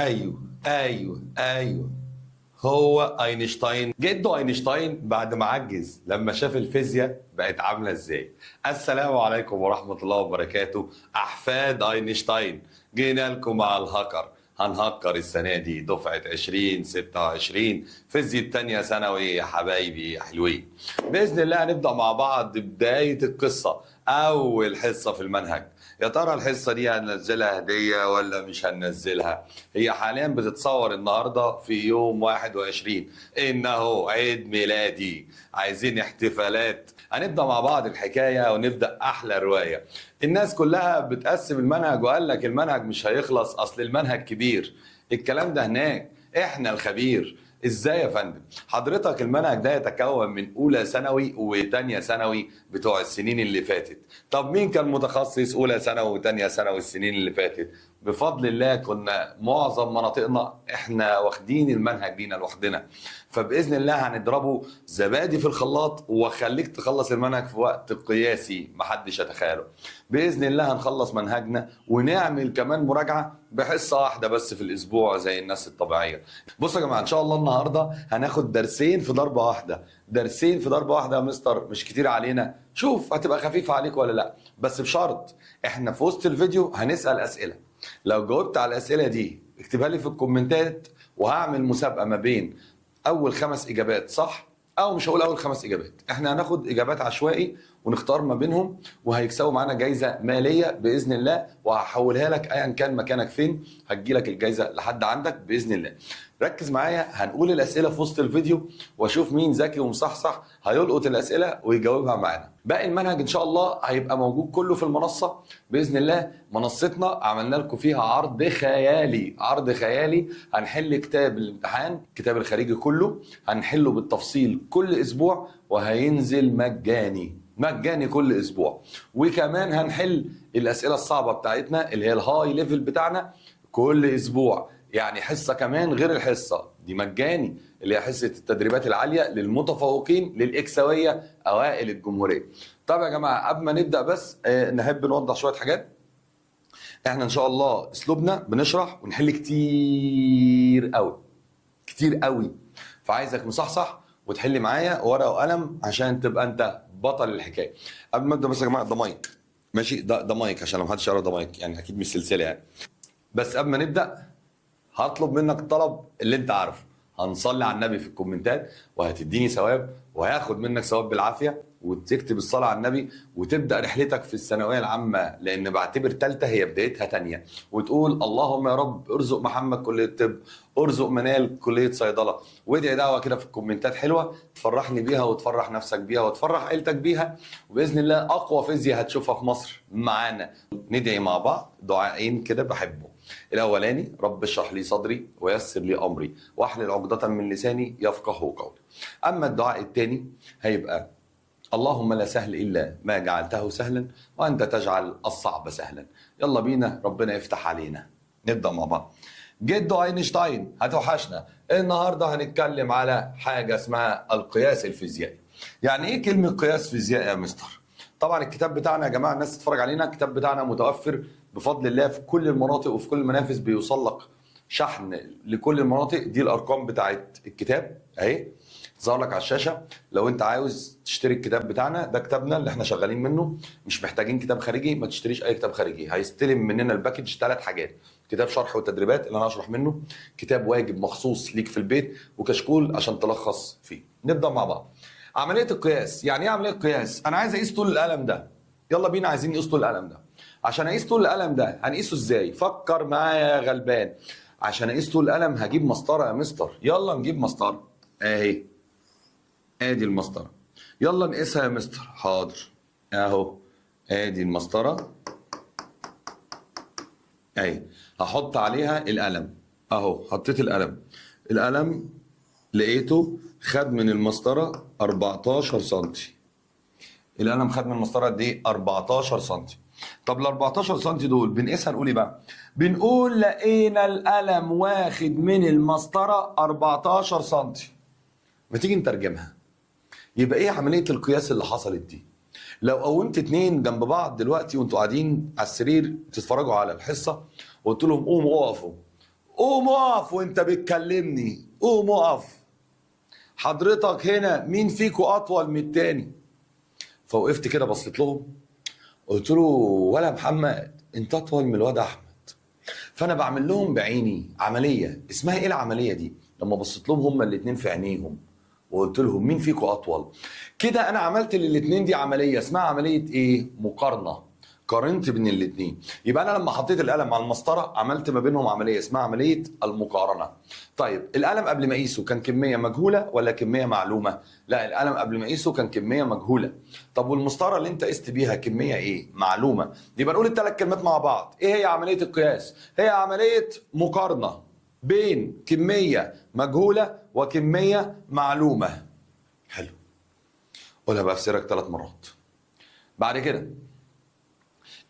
ايوه هو اينشتاين، جده اينشتاين بعد ما عجز لما شاف الفيزياء بقت عامله ازاي. السلام عليكم ورحمه الله وبركاته، احفاد اينشتاين. جينا لكم مع الهكر. هنهكر السنه دي دفعه 2026 فيزياء تانية ثانوي يا حبايبي يا حلوين. باذن الله هنبدا مع بعض بدايه القصه، اول حصه في المنهج. يا ترى الحصه دي هننزلها هديه ولا مش هننزلها؟ هي حاليا بتتصور النهارده في يوم 21، انه عيد ميلادي، عايزين احتفالات. هنبدا مع بعض الحكايه ونبدا احلى روايه. الناس كلها بتقسم المنهج وقال لك المنهج مش هيخلص اصل المنهج كبير. الكلام ده هناك، احنا الخبير. ازاي يا فندم؟ حضرتك المنهج ده يتكون من اولى ثانوي وتانية ثانوي بتوع السنين اللي فاتت. طب مين كان متخصص اولى ثانوي وتانية ثانوي السنين اللي فاتت؟ بفضل الله كنا معظم مناطقنا احنا واخدين المنهج لينا لوحدنا. فباذن الله هنضربه زبادي في الخلاط واخليك تخلص المنهج في وقت قياسي محدش يتخيله. باذن الله هنخلص منهجنا ونعمل كمان مراجعه بحصه واحده بس في الاسبوع زي الناس الطبيعيه. بصوا يا جماعه، ان شاء الله النهارده هناخد درسين في ضربه واحده. درسين في ضربه واحده يا مستر مش كتير علينا؟ شوف هتبقى خفيفه عليك ولا لا، بس بشرط احنا في وسط الفيديو هنسال اسئله. لو جاوبت على الاسئله دي اكتبها لي في الكومنتات، وهعمل مسابقه ما بين اول 5 اجابات صح، او مش هقول اول 5 اجابات، احنا هناخد اجابات عشوائي ونختار ما بينهم، وهيكسبوا معانا جايزه ماليه باذن الله، وهحولها لك ايا كان مكانك فين، هتجيلك الجايزه لحد عندك باذن الله. ركز معايا، هنقول الاسئله في وسط الفيديو واشوف مين ذكي ومصحصح هيلقط الاسئله ويجاوبها معانا. باقي المنهج ان شاء الله هيبقى موجود كله في المنصه باذن الله. منصتنا عملنا لكم فيها عرض خيالي، عرض خيالي. هنحل كتاب الامتحان، كتاب الخارجي كله، هنحله بالتفصيل كل اسبوع، وهينزل مجاني كل اسبوع. وكمان هنحل الاسئله الصعبه بتاعتنا اللي هي الهاي ليفل بتاعنا كل اسبوع، يعني حصه كمان غير الحصه دي مجاني، اللي هي حصه التدريبات العاليه للمتفوقين للاكسويه اوائل الجمهوريه. طب يا جماعه قبل ما نبدا بس نحب نوضح شويه حاجات. احنا ان شاء الله اسلوبنا بنشرح ونحل كتير قوي، فعايزك مصحصح وتحل معايا ورقه وقلم عشان تبقى انت بطل الحكايه. قبل ما ابدا بس يا جماعه، ده مايك ماشي، ده مايك عشان لو محدش يعرف ده مايك، يعني اكيد مش سلسله يعني. بس قبل ما نبدا هطلب منك الطلب اللي انت عارفه، هنصلي على النبي في الكومنتات وهتديني ثواب، وهياخد منك ثواب بالعافيه، وتكتب الصلاه على النبي وتبدا رحلتك في الثانويه العامه، لان بعتبر ثالثه هي بدايتها ثانيه، وتقول اللهم يا رب ارزق محمد كليه طب، ارزق منال كليه صيدله، وادعي دعوه كده في الكومنتات حلوه تفرحني بيها وتفرح نفسك بيها وتفرح عيلتك بيها، وباذن الله اقوى فيزياء هتشوفها في مصر معانا. ندعي مع بعض دعائين كده بحبه. الاولاني رب اشرح لي صدري ويسر لي امري واحلل عقدة من لساني يفقهوا قولي. اما الدعاء الثاني هيبقى اللهم لا سهل الا ما جعلته سهلا وانت تجعل الصعب سهلا. يلا بينا ربنا يفتح علينا. نبدا مع بعض. جدو اينشتاين هتوحشنا. النهارده هنتكلم على حاجه اسمها القياس الفيزيائي. يعني ايه كلمه قياس فيزيائي يا مستر؟ طبعا الكتاب بتاعنا يا جماعه الناس تتفرج علينا، الكتاب بتاعنا متوفر بفضل الله في كل المناطق وفي كل المنافذ، بيوصل لك شحن لكل المناطق. دي الارقام بتاعت الكتاب اهي ظهر لك على الشاشه. لو انت عاوز تشتري الكتاب بتاعنا، ده كتابنا اللي احنا شغالين منه، مش محتاجين كتاب خارجي، ما تشتريش اي كتاب خارجي. هيستلم مننا الباكج 3 حاجات: كتاب شرح وتدريبات اللي انا هشرح منه، كتاب واجب مخصوص ليك في البيت، وكشكول عشان تلخص فيه. نبدا مع بعض. عمليه القياس. يعني ايه عمليه القياس؟ انا عايز اقيس طول القلم ده. يلا بينا عايزين نقيس طول القلم ده. عشان اقيس طول القلم ده هنقيسه ازاي؟ فكر معايا يا غلبان. عشان اقيس طول القلم هجيب مسطره يا مستر. يلا نجيب مسطره اهي، ادي المسطره. يلا نقيسها يا مستر. حاضر اهو، ادي المسطره اهي. هحط عليها القلم اهو، حطيت القلم لقيته خد من المسطره 14 سم. القلم خد من المسطره قد ايه؟ 14 سم. طب ال 14 سم دول بنقيسها نقول ايه بقى؟ بنقول لقينا القلم واخد من المسطره 14 سم. ما تيجي نترجمها. يبقى ايه عمليه القياس اللي حصلت دي؟ لو قومت 2 جنب بعض دلوقتي وانتوا قاعدين على السرير تتفرجوا على الحصه وقلت لهم قوموا اقفوا، قوم اقف وانت بتكلمني، قوم اقف. حضرتك هنا مين فيكوا اطول من التاني؟ فوقفت كده بصيت لهم قلت له ولا محمد انت اطول من الواد احمد. فانا بعمل لهم بعيني عمليه. اسمها ايه العمليه دي؟ لما بصيت لهم هما الاثنين في عينيهم وقلت لهم مين فيكم اطول. كده انا عملت للاثنين دي عمليه اسمها عمليه ايه؟ مقارنه. قارنت بين الاثنين. يبقى انا لما حطيت القلم على المسطره عملت ما بينهم عمليه اسمها عمليه المقارنه. طيب القلم قبل ما اقيسه كان كميه مجهوله ولا كميه معلومه؟ لا، القلم قبل ما اقيسه كان كميه مجهوله. طب والمسطره اللي انت قست بيها كميه ايه؟ معلومه. يبقى نقول الثلاث كلمات مع بعض. ايه هي عمليه القياس؟ هي عمليه مقارنه بين كميه مجهوله وكميه معلومه. حلو. قولها بقى في سيرك 3 مرات. بعد كده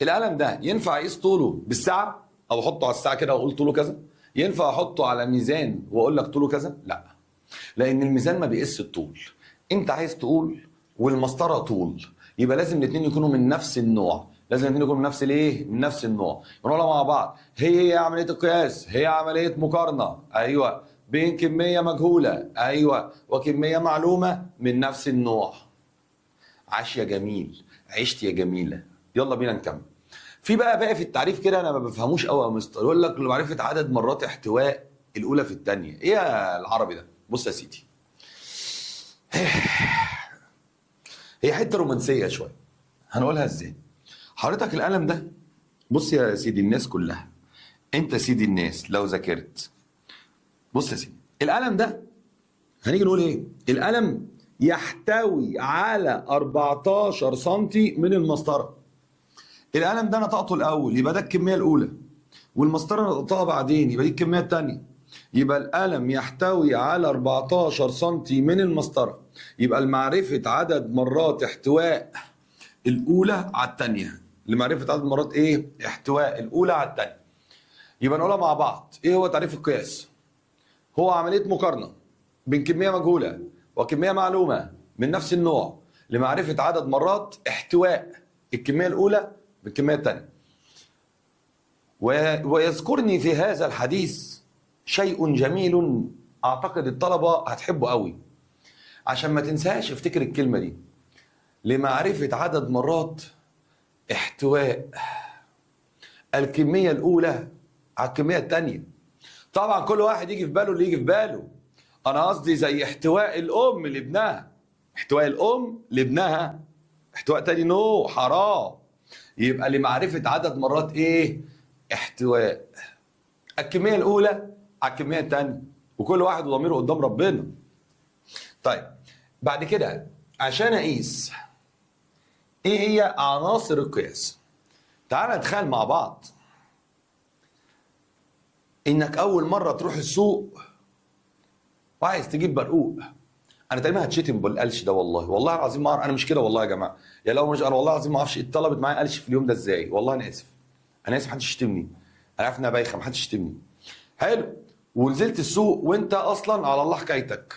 القلم ده ينفع اقيس طوله بالساعه او احطه على الساعه كده واقول طوله كذا؟ ينفع احطه على ميزان واقول لك طوله كذا؟ لا، لان الميزان ما بيقيسش الطول. انت عايز تقول والمسطره طول، يبقى لازم الاثنين يكونوا من نفس النوع. لازم الاثنين يكونوا من نفس الايه؟ من نفس النوع. نقولها مع بعض. هي عمليه القياس هي عمليه مقارنه، ايوه، بين كميه مجهوله، ايوه، وكميه معلومه من نفس النوع. عاش يا جميل، عشت يا جميله. يلا بينا نكمل. في بقى في التعريف كده انا ما بفهموش قوي يا مستر. يقول لك معرفه عدد مرات احتواء الاولى في الثانيه. ايه يا العربي ده؟ بص يا سيدي، هي حته رومانسيه شويه. هنقولها ازاي؟ حضرتك القلم ده، بص يا سيدي الناس كلها، انت سيدي الناس لو ذاكرت. بص يا سيدي القلم ده هنيجي نقول ايه؟ القلم يحتوي على 14 سنتي من المسطره. القلم ده انا طقته الاول يبقى ده الكميه الاولى، والمسطره انا طقتها بعدين يبقى دي الكميه الثانيه. يبقى القلم يحتوي على 14 سنتي من المسطره. يبقى المعرفه عدد مرات احتواء الاولى على الثانيه. لمعرفه عدد مرات ايه؟ احتواء الاولى على الثانيه. يبقى نقولها مع بعض. ايه هو تعريف القياس؟ هو عمليه مقارنه بين كميه مجهوله وكميه معلومه من نفس النوع لمعرفه عدد مرات احتواء الكميه الاولى بالكميه الثانيه. ويذكرني في هذا الحديث شيء جميل اعتقد الطلبه هتحبه قوي. عشان ما تنساش افتكر الكلمه دي. لمعرفه عدد مرات احتواء الكميه الاولى على الكميه الثانيه. طبعا كل واحد يجي في باله اللي يجي في باله. انا قصدي زي احتواء الام لابنها. احتواء الام لابنها احتواء تاني، نو حرام. يبقى لمعرفه عدد مرات ايه؟ احتواء الكميه الاولى على الكميه الثانيه، وكل واحد وضميره قدام ربنا. طيب بعد كده عشان اقيس ايه هي عناصر القياس؟ تعال نتخيل مع بعض انك اول مره تروح السوق وعايز تجيب برقوق. انا تقريبا هتشتم بالقلش ده، والله العظيم ما اعرف. انا مش كده والله يا جماعه. يا لو مش انا والله العظيم ما اعرفش اتطلبت معايا قلش في اليوم ده ازاي. والله انا اسف، انا اسف، محدش يشتمني. انا عارف انها بايخه، محدش يشتمني. حلو. ونزلت السوق وانت اصلا على الله حكايتك،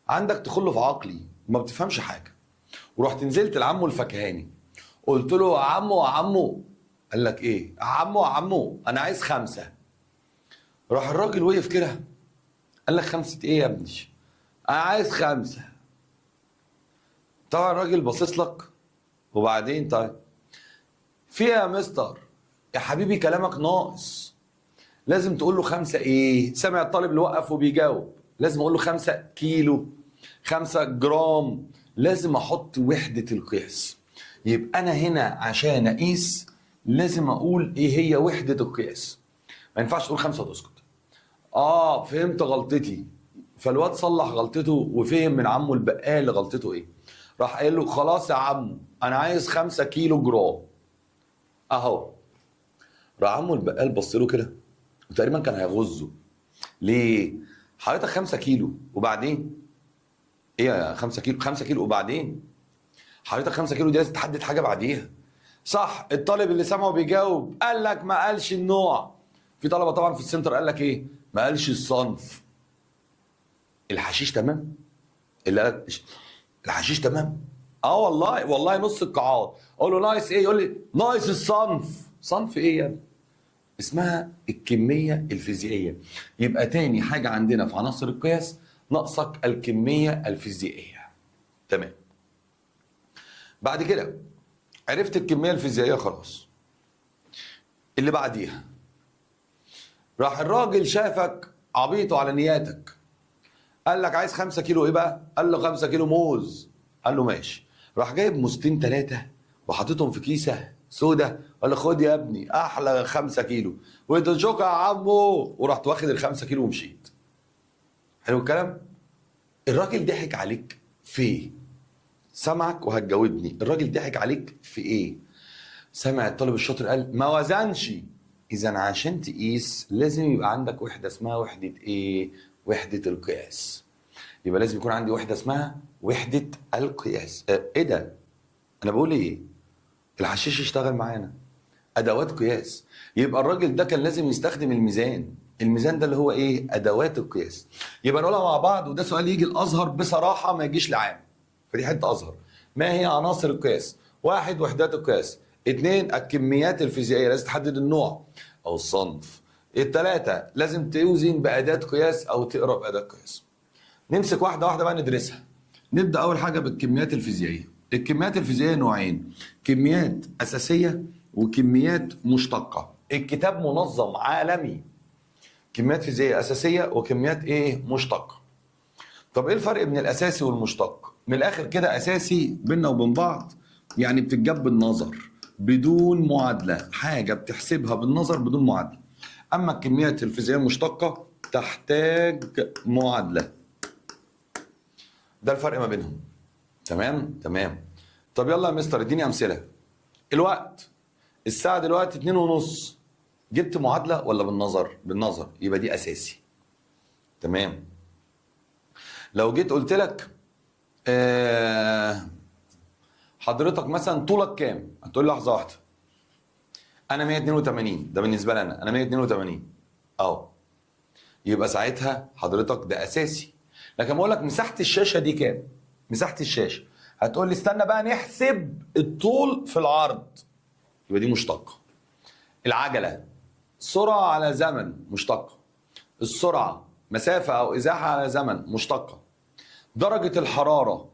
عندك تخلف عقلي ما بتفهمش حاجه. ورحت نزلت لعمه الفكهاني قلت له يا عمو قال لك ايه؟ يا عمو انا عايز 5. راح الراجل وقف كده قال لك 5 ايه يا ابني؟ انا عايز 5. طبعا الراجل باصص لك وبعدين طيب فيها يا مستر يا حبيبي كلامك ناقص. لازم تقول له 5 ايه؟ سامع الطالب اللي وقف وبيجاوب. لازم اقول له 5 كيلو، 5 جرام. لازم احط وحدة القياس. يبقى انا هنا عشان اقيس لازم اقول ايه هي وحدة القياس. ما ينفعش تقول 5 وتسكت. فهمت غلطتي. فالواد صلح غلطته وفهم من عمه البقال غلطته ايه. راح قال له خلاص يا عمو انا عايز 5 كيلو جرام اهو. راح عمو البقال بص له كده وتقريبا كان هيغزه. ليه؟ حضرتك 5 كيلو وبعدين؟ ايه يا 5 كيلو؟ 5 كيلو وبعدين؟ حضرتك 5 كيلو دي لازم تحدد حاجه بعديها. صح. الطالب اللي سامعه بيجاوب قال لك ما قالش النوع. في طلبه طبعا في السنتر قال لك ايه؟ ما قالش الصنف. الحشيش تمام؟ اللي قال الحشيش تمام؟ والله نص القاعات اقول له ناقص ايه؟ يقول لي ناقص الصنف. صنف ايه يا ابني؟ اسمها الكمية الفيزيائية. يبقى تاني حاجة عندنا في عناصر القياس ناقصك الكمية الفيزيائية. تمام. بعد كده عرفت الكمية الفيزيائية خلاص. اللي بعديها راح الراجل شافك عبيط على نياتك، قال لك عايز 5 كيلو ايه بقى؟ قال له 5 كيلو موز. قال له ماشي. راح جايب موزتين 3 وحاططهم في كيسه سودا، قال له خد يا ابني احلى 5 كيلو وانت شكرا يا عمو، ورحت واخد ال 5 كيلو ومشيت. حلو الكلام؟ الراجل ضحك عليك في ايه؟ سامعك وهتجاوبني، الراجل ضحك عليك في ايه؟ سامع الطالب الشاطر قال ما وزنش. اذا عشان تقيس لازم يبقى عندك وحده اسمها وحده ايه؟ وحده القياس. يبقى لازم يكون عندي وحده اسمها وحده القياس. ايه ده؟ انا بقول ايه؟ الحشيش اشتغل معانا ادوات قياس. يبقى الراجل ده كان لازم يستخدم الميزان. الميزان ده اللي هو ايه؟ ادوات القياس. يبقى نقولها مع بعض، وده سؤال يجي الازهر بصراحه ما يجيش لعام، فدي حته ازهر. ما هي عناصر القياس؟ 1 وحدات القياس، 2 الكميات الفيزيائيه لازم تحدد النوع او الصنف، 3 لازم توزن باداه قياس او تقرا باداه قياس. نمسك واحده واحده بقى ندرسها. نبدا اول حاجه بالكميات الفيزيائيه. الكميات الفيزيائيه نوعين، كميات اساسيه وكميات مشتقه. الكتاب منظم عالمي، كميات فيزيائيه اساسيه وكميات ايه؟ مشتقه. طب ايه الفرق بين الاساسي والمشتق؟ من الاخر كده، اساسي بيننا وبين بعض يعني بتتجاب بالنظر بدون معادله، حاجه بتحسبها بالنظر بدون معادله. اما الكميات الفيزيائيه المشتقه تحتاج معادله. ده الفرق ما بينهم. تمام تمام. طب يلا يا مستر اديني امثله. الوقت، الساعه دلوقتي 2:30، جبت معادله ولا بالنظر؟ بالنظر، يبقى دي اساسي. تمام. لو جيت قلت لك حضرتك مثلا طولك كام؟ هتقول لي لحظه واحده، انا 182، ده بالنسبه لي انا 182 اهو، يبقى ساعتها حضرتك ده اساسي. لكن بقول لك مساحه الشاشه دي كام؟ مساحه الشاشه، هتقول لي استنى بقى نحسب الطول في العرض، يبقى دي مشتقه. العجله، سرعه على زمن، مشتقه. السرعه مسافه او ازاحه على زمن، مشتقه. درجه الحراره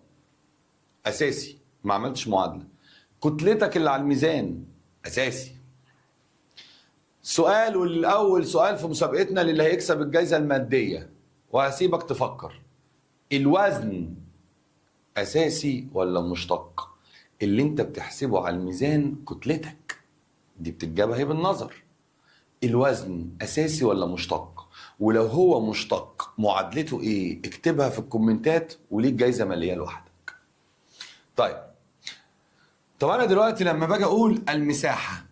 اساسي، ما عملتش معادله. كتلتك اللي على الميزان اساسي. سؤال، والاول سؤال في مسابقتنا للي هيكسب الجائزه الماديه، وهسيبك تفكر، الوزن اساسي ولا مشتق؟ اللي انت بتحسبه على الميزان كتلتك، دي بتتجابها هي بالنظر. الوزن اساسي ولا مشتق؟ ولو هو مشتق معادلته ايه؟ اكتبها في الكومنتات وليك جايزه ماليه لوحدك. طب انا دلوقتي لما باجي اقول المساحه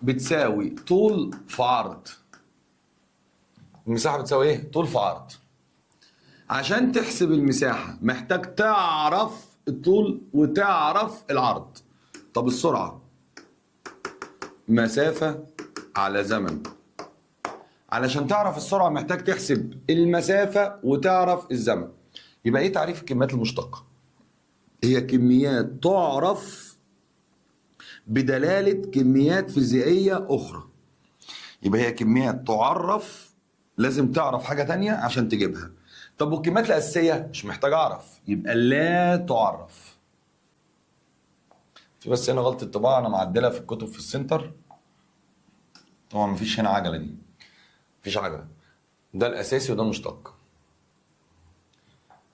بتساوي طول في عرض، المساحه بتساوي ايه؟ طول في عرض. عشان تحسب المساحه محتاج تعرف الطول وتعرف العرض. طب السرعه مسافه على زمن. علشان تعرف السرعه محتاج تحسب المسافه وتعرف الزمن. يبقى ايه تعريف الكميات المشتقه؟ هي كميات تعرف بدلاله كميات فيزيائيه اخرى. يبقى هي كميات تعرف، لازم تعرف حاجه تانية عشان تجيبها. طب والكميات الاساسيه مش محتاج اعرف، يبقى لا تعرف. في بس هنا غلطه طباعه انا معدلها في الكتب في السنتر، طبعا مفيش هنا عجله، دي مفيش عجله، ده الاساسي وده مشتق.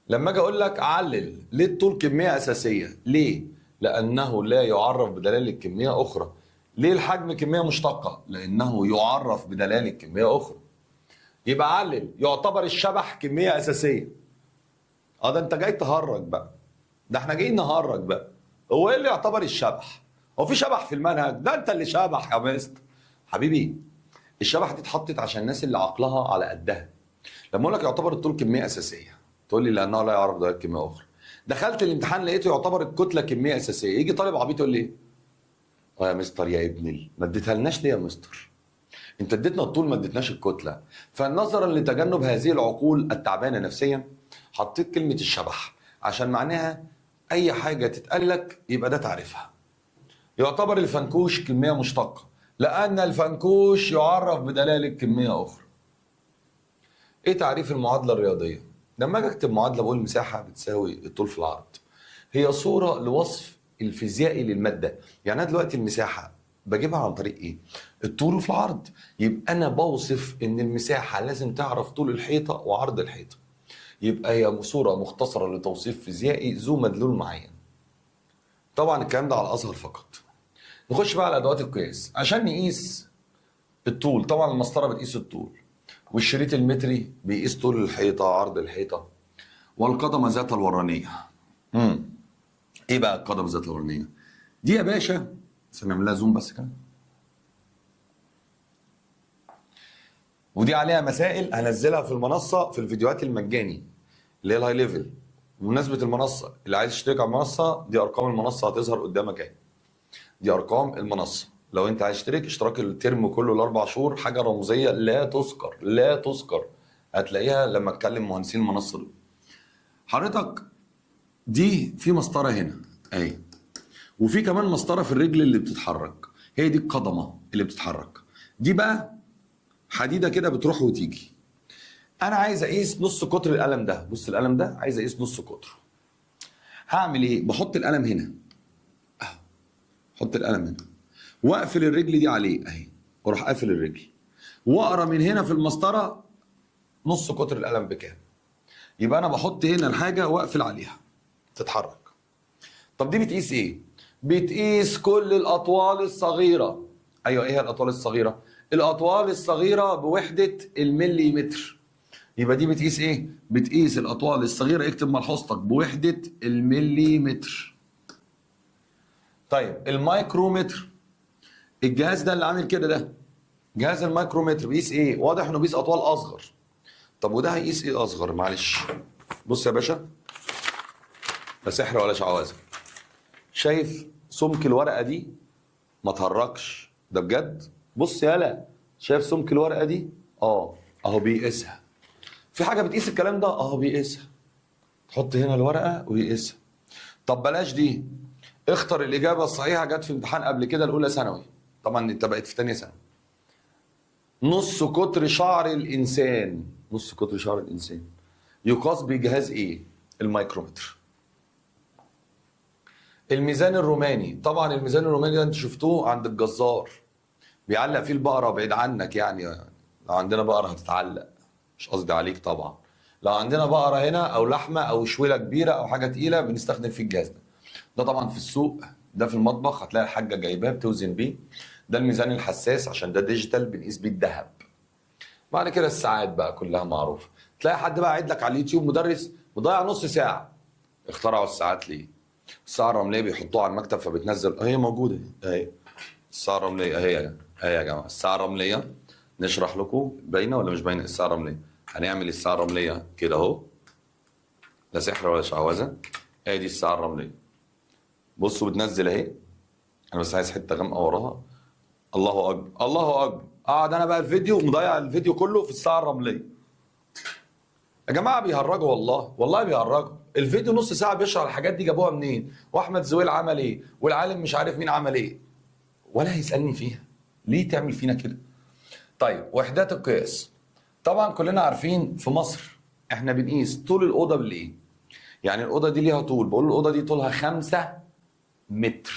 لما اجي اقول لك علل ليه الطول كميه اساسيه؟ ليه؟ لانه لا يعرف بدلاله كميه اخرى. ليه الحجم كميه مشتقه؟ لانه يعرف بدلاله كميه اخرى. يبقى علل يعتبر الشبح كميه اساسيه. ده انت جاي تهرج بقى، ده احنا جايين نهرج بقى. هو ايه اللي يعتبر الشبح؟ هو في شبح في المنهج؟ ده انت اللي شبح يا مستر. حبيبي، الشبح دي اتحطت عشان الناس اللي عقلها على قدها. لما اقول لك يعتبر الطول كميه اساسيه، تقول لي لانه لا يعرف دلاله كميه اخرى. دخلت الامتحان لقيته يعتبر الكتله كميه اساسيه، يجي طالب عبيط يقول لي يا مستر يا ابني ما اديتها لناش ليه يا مستر؟ انت اديتنا الطول ما اديتناش الكتله. فنظرا لتجنب هذه العقول التعبانه نفسيا حطيت كلمه الشبح، عشان معناها اي حاجه تتقال لك يبقى ده تعرفها. يعتبر الفنكوش كميه مشتقه، لأن الفنكوش يعرف بدلالة كمية أخرى. إيه تعريف المعادلة الرياضية؟ لما أجي أكتب معادلة بقول المساحة بتساوي الطول في العرض. هي صورة لوصف الفيزيائي للمادة. يعني أنا دلوقتي المساحة بجيبها عن طريق إيه؟ الطول في العرض. يبقى أنا بوصف إن المساحة لازم تعرف طول الحيطة وعرض الحيطة. يبقى هي صورة مختصرة لتوصيف فيزيائي ذو مدلول معين. طبعا الكلام ده على الأزهر فقط. نخش بقى على أدوات القياس عشان نقيس الطول. طبعا المسطرة بتقيس الطول، والشريط المتري بيقيس طول الحيطة عرض الحيطة، والقدمة ذات الورانية. ايه بقى القدمة ذات الورانية؟ دي يا باشا نعملها زوم بس كده. ودي عليها مسائل هنزلها في المنصة في الفيديوهات المجاني اللي هي الهاي ليفل. بمناسبة المنصة، اللي عايز يشترك على المنصة دي أرقام المنصة هتظهر قدامك اهي. دي أرقام المنصة. لو أنت عايز تشترك اشتراك الترم كله ال4 شهور، حاجة رمزية لا تذكر لا تذكر. هتلاقيها لما اتكلم مهندسين المنصة دول. حضرتك دي في مسطرة هنا اهي، وفي كمان مسطرة في الرجل اللي بتتحرك، هي دي القدمة اللي بتتحرك. دي بقى حديدة كده بتروح وتيجي. أنا عايز أقيس نص قطر القلم ده. بص القلم ده عايز أقيس نص قطره. هعمل إيه؟ بحط القلم هنا. حط القلم هنا واقفل الرجل دي عليه اهي، واروح قافل الرجل واقرا من هنا في المسطره نص قطر القلم بكام. يبقى انا بحط هنا الحاجه واقفل عليها تتحرك. طب دي بتقيس ايه؟ بتقيس كل الاطوال الصغيره. ايوه، ايه هي الاطوال الصغيره؟ الاطوال الصغيره بوحده المليمتر. يبقى دي بتقيس ايه؟ بتقيس الاطوال الصغيره. اكتب ملحوظتك بوحده المليمتر. طيب المايكرومتر، الجهاز ده اللي عامل كده ده جهاز المايكرومتر بيقيس ايه؟ واضح انه بيقيس اطوال اصغر. طب وده هيقيس ايه اصغر؟ معلش بص يا باشا، لا سحر ولا شعوذه. شايف سمك الورقه دي؟ ما تهرجش، ده بجد. بص يالا، شايف سمك الورقه دي؟ اهو بيقيسها. في حاجه بتقيس الكلام ده؟ اهو بيقيسها. تحط هنا الورقه ويقيسها. طب بلاش دي، اختر الاجابه الصحيحه. جت في امتحان قبل كده الاولى ثانوي، طبعا انت بقيت في ثانيه ثانوي. نص قطر شعر الانسان، نص قطر شعر الانسان يقاس بجهاز ايه؟ المايكرومتر. الميزان الروماني، طبعا الميزان الروماني ده انت شفتوه عند الجزار بيعلق فيه البقره بعيد عنك. يعني لو عندنا بقره هتتعلق، مش قصدي عليك طبعا. لو عندنا بقره هنا او لحمه او شويله كبيره او حاجه تقيله بنستخدم فيه الجهاز ده. ده طبعا في السوق، ده في المطبخ هتلاقي الحاجه جايباه بتوزن بيه. ده الميزان الحساس عشان ده ديجيتال بنقيس بيه الذهب. بعد كده الساعات بقى كلها معروفه. تلاقي حد بقى قاعد لك على اليوتيوب مدرس مضيع نص ساعه. اخترعوا الساعات ليه؟ الساعه الرمليه بيحطوها على المكتب فبتنزل، هي موجوده اهي. الساعه الرمليه اهي يا جماعه. الساعه الرمليه نشرح لكم، باينه ولا مش باينه الساعه الرمليه؟ هنعمل الساعه الرمليه كده اهو، لا سحر ولا شعوذه. دي الساعه الرمليه. بصوا بتنزل اهي. انا بس عايز حته غامقه وراها. الله اكبر الله اكبر. قاعد انا بقى الفيديو مضيع الفيديو كله في الساعه الرمليه. يا جماعه بيهرجوا، والله بيهرجوا. الفيديو نص ساعه بيشرح الحاجات دي جابوها منين، واحمد زويل عمل ايه، والعالم مش عارف مين عمل ايه، ولا هيسالني فيها. ليه تعمل فينا كده؟ طيب وحدات القياس، طبعا كلنا عارفين في مصر احنا بنقيس طول الاوضه بالايه. يعني الاوضه دي ليها طول، بقول الاوضه دي طولها 5 متر.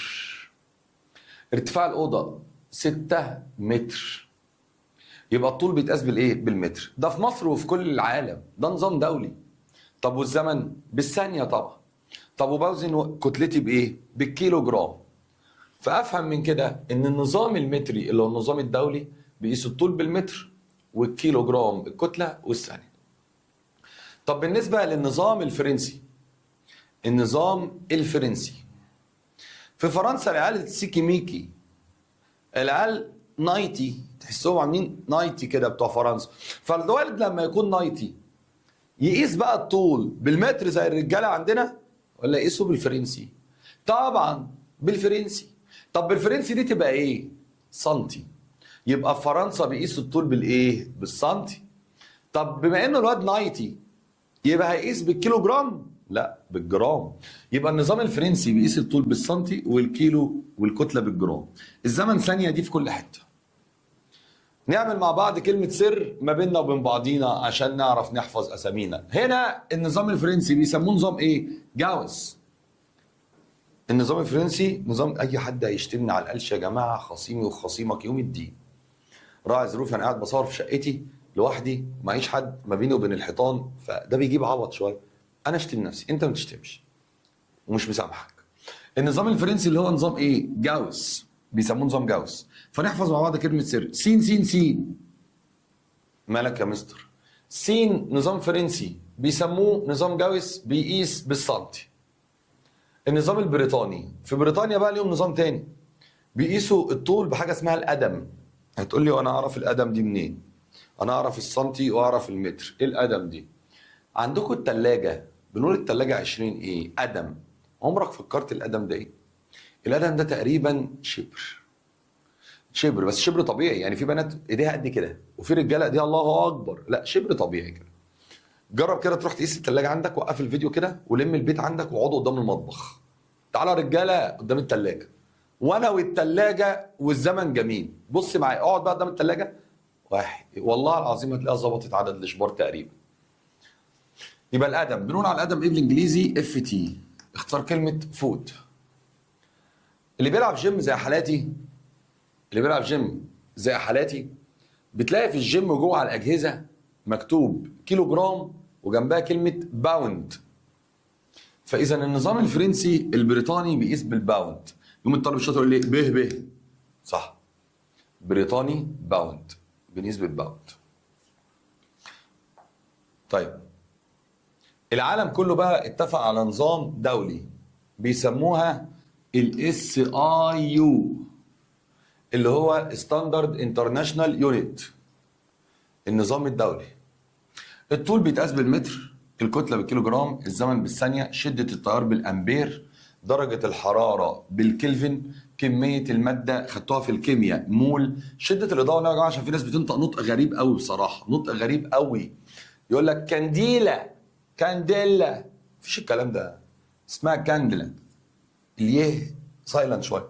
ارتفاع الاوضه 6 متر. يبقى الطول بيتقاس بالايه؟ بالمتر. ده في مصر وفي كل العالم، ده نظام دولي. طب والزمن؟ بالثانيه طبعا. طب وبوزن كتلتي بايه؟ بالكيلو جرام. فافهم من كده ان النظام المتري اللي هو النظام الدولي بيقيس الطول بالمتر والكيلو جرام بالكتله والثانيه. طب بالنسبه للنظام الفرنسي، النظام الفرنسي في فرنسا العيال سيكي ميكي، العيال نايتي، تحسهم عاملين نايتي كده بتوع فرنسا. فالولد لما يكون نايتي يقيس بقى الطول بالمتر زي الرجاله عندنا ولا يقيسه بالفرنسي؟ طبعا بالفرنسي. طب بالفرنسي دي تبقى ايه؟ سنتي. يبقى في فرنسا بيقيسوا الطول بالايه؟ بالسنتي. طب بما انه الواد نايتي يبقى هيقيس بالكيلو جرام؟ لا، بالجرام. يبقى النظام الفرنسي بيقيس الطول بالسنتي والكيلو والكتله بالجرام. الزمن ثانيه دي في كل حته. نعمل مع بعض كلمة سر ما بيننا وبين بعضينا عشان نعرف نحفظ أسامينا. هنا النظام الفرنسي بيسموه نظام إيه؟ جاوس. النظام الفرنسي نظام، أي حد هيشتمني على القلش يا جماعة خصيمي وخصيمك يوم الدين. راعي ظروفي، أنا قاعد بصور في شقتي لوحدي، معيش حد ما بيني وبين الحيطان، فده بيجيب عبط شوية. أنا أشتم نفسي، أنت ما تشتمش ومش مسامحك. النظام الفرنسي اللي هو نظام إيه؟ جاوس، بيسموه نظام جاوس. فنحفظ مع بعض كلمة سر. سين سين سين. مالك يا مستر؟ سين نظام فرنسي بيسموه نظام جاوس، بيقيس بالسنتي. النظام البريطاني في بريطانيا بقى ليهم نظام تاني، بيقيسوا الطول بحاجة اسمها القدم. هتقول لي وانا اعرف القدم دي منين؟ انا اعرف السنتي واعرف المتر، ايه القدم دي؟ عندكم التلاجة، بنقول التلاجة 20 ايه؟ قدم. عمرك فكرت القدم ده ايه؟ القدم ده تقريبا شبر. شبر، بس شبر طبيعي، يعني في بنات ايديها قد كده وفي رجاله ايديها الله اكبر، لا شبر طبيعي كده. جرب كده تروح تقيس التلاجة عندك، وقف الفيديو كده ولم البيت عندك واقعدوا قدام المطبخ. تعالى يا رجاله قدام التلاجة، وانا والتلاجة والزمن جميل. بص معايا، اقعد بقى قدام التلاجة. واحد، والله العظيم هتلاقيها ظبطت عدد الاشبار تقريبا. يبقى القدم، بنقول على القدم ايه بالانجليزي؟ اف تي، اختصار كلمه فوت. اللي بيلعب جيم زي حالاتي، اللي بيلعب جيم زي حالاتي، بتلاقي في الجيم جوه على الاجهزه مكتوب كيلو جرام وجنبها كلمه باوند. فاذا النظام الفرنسي البريطاني بيقيس بالباوند. يوم الطالب الشاطر يقول لي به صح، بريطاني باوند، بنقيس بالباوند. طيب العالم كله بقى اتفق على نظام دولي بيسموها الاس اي يو، اللي هو ستاندرد انترناشونال يونت، النظام الدولي. الطول بيتقاس بالمتر، الكتله بالكيلو جرام، الزمن بالثانيه، شده التيار بالامبير، درجه الحراره بالكلفن، كميه الماده خدتوها في الكيمياء مول، شده الاضاءه. يا جماعه عشان في ناس بتنطق نطق غريب قوي، بصراحه نطق غريب قوي، يقول لك كانديلا، كانديلا، مفيش الكلام ده، اسمها كاندلا. اليه سايلنت شويه،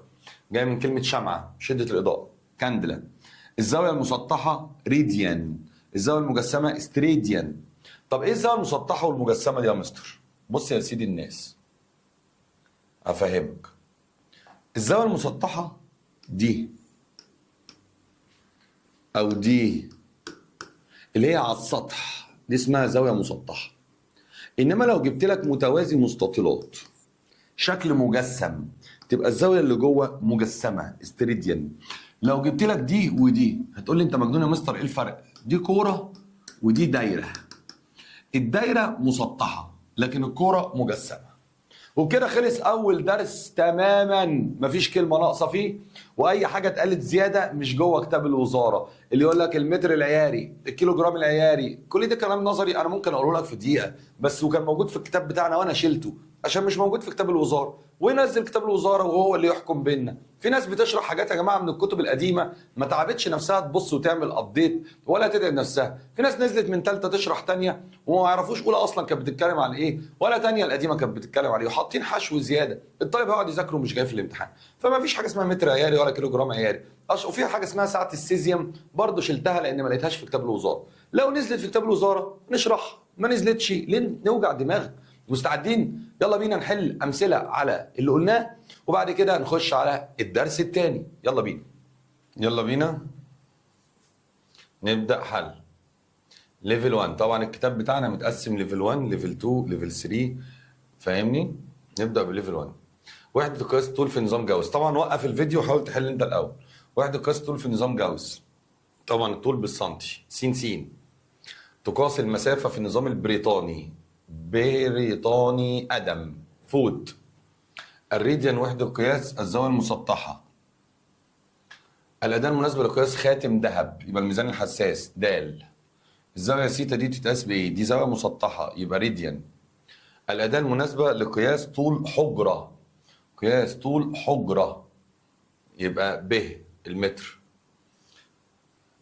جاي من كلمه شمعه، شده الاضاءه، كاندلا. الزاويه المسطحه ريديان، الزاويه المجسمه استريديان. طب ايه الزاويه المسطحه والمجسمه دي يا مستر؟ بص يا سيدي الناس، افهمك. الزاويه المسطحه دي او دي اللي هي على السطح، دي اسمها زاويه مسطحه. انما لو جبت لك متوازي مستطيلات شكل مجسم، تبقى الزاويه اللي جوه مجسمه استريديان. لو جبت لك دي ودي هتقول لي انت مجنون يا مستر، ايه الفرق؟ دي كوره ودي دايره. الدايره مسطحه لكن الكوره مجسمه. وبكده خلص اول درس تماما، مفيش كلمه ناقصه فيه، واي حاجه اتقالت زياده مش جوه كتاب الوزاره. اللي يقول لك المتر العياري، الكيلو جرام العياري، كل ده كلام نظري انا ممكن اقوله لك في دقيقه بس، وكان موجود في الكتاب بتاعنا وانا شلته عشان مش موجود في كتاب الوزاره. وينزل كتاب الوزاره وهو اللي يحكم بيننا. في ناس بتشرح حاجات يا جماعه من الكتب القديمه، ما تعبتش نفسها تبص وتعمل ابديت ولا تدعي نفسها. في ناس نزلت من ثالثه تشرح ثانيه وما يعرفوش اولى اصلا كانت بتتكلم عن ايه، ولا ثانيه القديمه كانت بتتكلم عن ايه، وحاطين حشو زياده. الطالب هيقعد يذاكره مش جاي في الامتحان. فما فيش حاجه اسمها متر عياري ولا كيلو جرام عياري. وفيها حاجه اسمها ساعه السيزيوم برضه شلتها لان ما لقيتهاش في كتاب الوزاره. لو نزلت في كتاب الوزاره نشرحها، ما نزلتش ليه نوجع دماغنا؟ مستعدين؟ يلا بينا نحل امثله على اللي قلناه وبعد كده نخش على الدرس الثاني. يلا بينا، يلا بينا نبدا حل ليفل 1. طبعا الكتاب بتاعنا متقسم ليفل 1 ليفل 2 ليفل 3، فاهمني؟ نبدا بليفل 1. وحده قياس الطول في نظام جاوس. طبعا وقف الفيديو وحاول تحل انت الاول. وحده قياس الطول في نظام جاوس، طبعا الطول بالسنتي، س. تقاس المسافه في النظام البريطاني، بريطاني قدم، فوت. الريديان وحده قياس الزاويه المسطحه. الاداه المناسبه لقياس خاتم ذهب، يبقى الميزان الحساس د. الزاويه سيتا دي تتقاس بايه؟ دي زاويه مسطحه يبقى ريديان. الاداه المناسبه لقياس طول حجره، قياس طول حجره يبقى ب، المتر.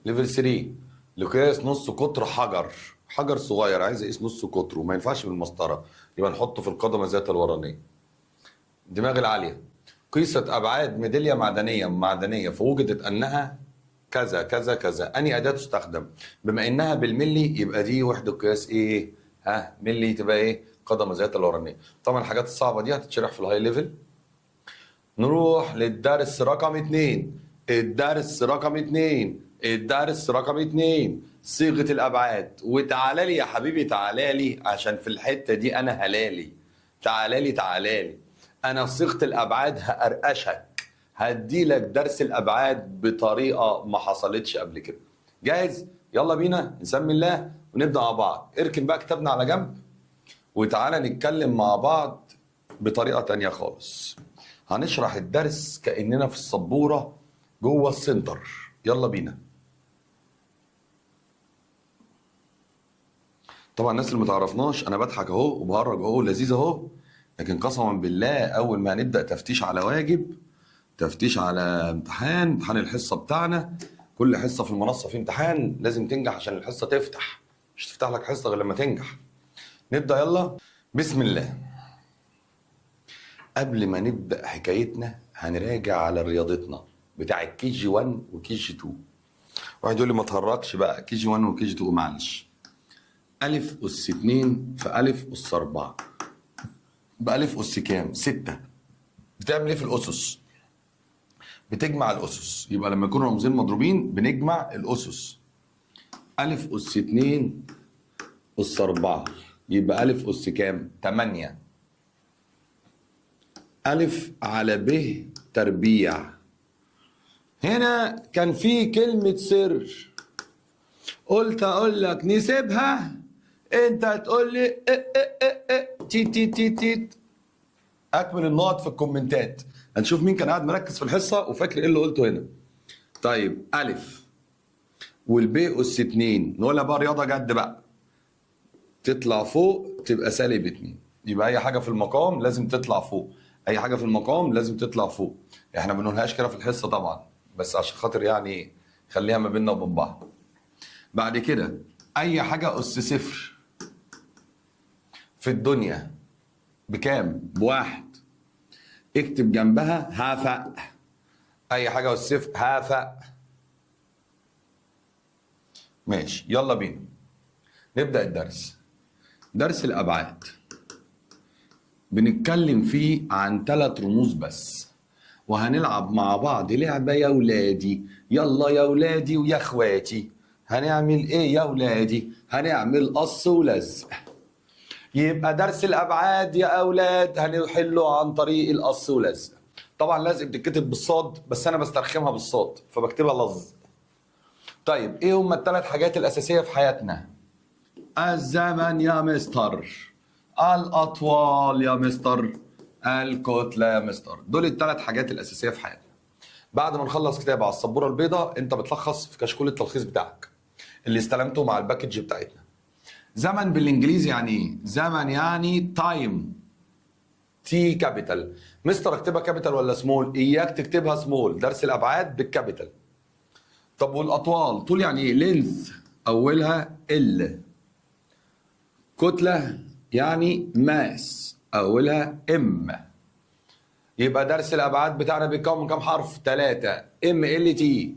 ليفل 3 لقياس نص قطر حجر، حجر صغير عايز اقيس نص قطره، ما ينفعش بالمسطره، يبقى نحطه في القدمه ذات الورانيه. دماغ العاليه، قيست ابعاد ميداليه معدنيه فوجدت انها كذا كذا كذا. أنهي أداة تستخدم؟ بما إنها بالملي يبقى دي وحدة قياس إيه؟ ملي، تبقى إيه؟ قدم الزيادة الأورانية. طبعا الحاجات الصعبة دي هتتشرح في الهاي ليفل. نروح للدرس رقم 2. الدرس رقم 2. الدرس رقم 2 صيغة الأبعاد. وتعالى لي يا حبيبي، تعالى لي، عشان في الحتة دي أنا هلالي. تعالى لي تعالى لي، أنا في صيغة الأبعاد هقرقشك، هديلك درس الأبعاد بطريقة ما حصلتش قبل كده. جاهز؟ يلا بينا نسمي الله ونبدأ مع بعض. اركن بقى كتابنا على جنب وتعالى نتكلم مع بعض بطريقة تانية خالص. هنشرح الدرس كأننا في السبورة جوه السنتر. يلا بينا. طبعا الناس اللي متعرفناش انا بضحك اهو وبهرج اهو لذيذ اهو، لكن قسما بالله اول ما هنبدا تفتيش على واجب، تفتيش على امتحان الحصه بتاعنا، كل حصه في المنصه في امتحان لازم تنجح عشان الحصه تفتح، مش تفتح لك حصه غير لما تنجح. نبدا يلا بسم الله. قبل ما نبدا حكايتنا هنراجع على رياضتنا بتاع كي جي 1 وكي جي 2. واحد يقول لي ما تهرجش بقى، كي جي 1 وكي جي 2 معلش. ألف أس 2 في ألف أس 4 بألف أس كام؟ 6. بتعمل إيه في الأسس؟ بتجمع الأسس. يبقى لما يكونوا رمزين مضروبين بنجمع الأسس. ألف أس 2 أس 4 يبقى ألف أس كام؟ 8. ألف على ب تربيع. هنا كان في كلمة سر، قلت أقول لك نسيبها، انت هتقول لي تيت تيت تيت تيت. اكمل النقط في الكومنتات، هنشوف مين كان قاعد مركز في الحصه وفاكر ايه اللي قلته هنا. طيب الف والبي اس 2 نقولها بقى رياضه جد بقى، تطلع فوق تبقى سالب 2. يبقى اي حاجه في المقام لازم تطلع فوق، اي حاجه في المقام لازم تطلع فوق. احنا ما بنقولهاش كده في الحصه طبعا، بس عشان خاطر يعني خليها ما بيننا وبين بعض. بعد كده اي حاجه اس 0 في الدنيا بكام؟ بواحد، اكتب جنبها هافأ. اي حاجه اس 0 هافأ. ماشي يلا بينا نبدأ الدرس. درس الأبعاد بنتكلم فيه عن 3 رموز بس، وهنلعب مع بعض لعبة يا ولادي. يلا يا ولادي ويا اخواتي، هنعمل ايه يا ولادي؟ هنعمل قص ولزق. يبقى درس الأبعاد يا أولاد هنحله عن طريق القص ولزق. طبعا لازم بتتكتب بالصاد، بس أنا بسترخمها بالصاد فبكتبها لظ. طيب ايه هم ال3 حاجات الأساسية في حياتنا؟ الزمن يا مستر، الأطوال يا مستر، الكتلة يا مستر. دول ال3 حاجات الأساسية في حياتنا. بعد ما نخلص كتابة على السبورة البيضاء انت بتلخص في كشكول التلخيص بتاعك اللي استلمته مع الباكج بتاعتنا. زمن بالانجليزي يعني ايه؟ زمن يعني تايم، تي كابيتال. مستر اكتبها كابيتال ولا سمول؟ اياك تكتبها سمول، درس الابعاد بالكابيتال. طب والاطوال؟ طول يعني ايه؟ لينث اولها ال. كتله يعني ماس اولها ام. يبقى درس الابعاد بتاعنا بيتكون من كام حرف؟ 3. ام ال تي.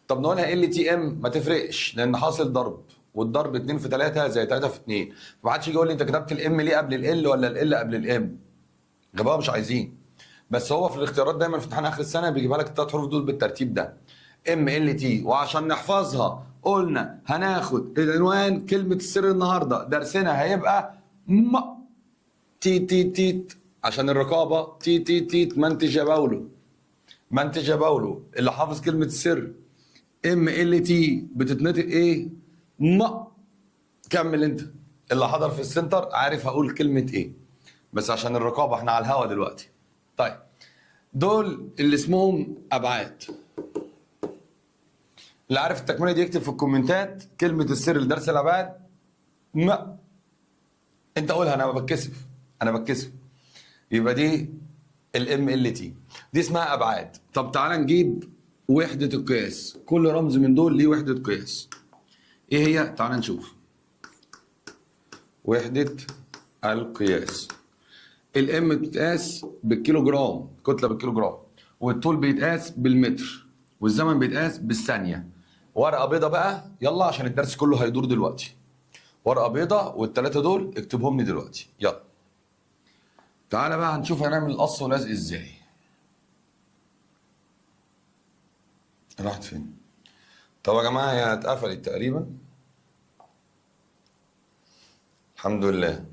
طب نقولها ال تي ام ما تفرقش لان حاصل ضرب، والضرب 2 في 3 زي 3 في 2. ما حدش يجي يقول لي انت كتبت الام ليه قبل ال ولا ال قبل الام. غباء مش عايزين. بس هو في الاختيارات دايما في امتحان اخر السنه بيجيبها لك ال3 حروف دول بالترتيب ده، ام ال تي. وعشان نحفظها قلنا هناخد العنوان كلمه السر النهارده درسنا هيبقى م تي تي تيت، عشان الرقابه تي تي تيت منتج يا باولو. منتج يا باولو اللي حافظ كلمه السر ام ال تي بتتنطق ايه؟ ما. كمل انت اللي حضر في السنتر عارف هقول كلمه ايه، بس عشان الرقابه احنا على الهوا دلوقتي. طيب دول اللي اسمهم ابعاد. اللي عارف التكمله دي يكتب في الكومنتات كلمه السر لدرس الابعاد ما. انت قولها، انا بتكسف انا بتكسف. يبقى دي الام ال تي، دي اسمها ابعاد. طب تعالى نجيب وحده القياس. كل رمز من دول ليه وحده قياس. ايه هي؟ تعالى نشوف. وحده القياس، الام بتتقاس بالكيلو جرام، كتله بالكيلو جرام، والطول بيتقاس بالمتر، والزمن بيتقاس بالثانيه. ورقه بيضه بقى، يلا عشان الدرس كله هيدور دلوقتي. ورقه بيضه والثلاثه دول اكتبهم لي دلوقتي، يلا. تعالى بقى هنشوف هنعمل القص ولزق ازاي. راحت فين؟ طب يا جماعه هي اتقفلت تقريبا. الحمد لله.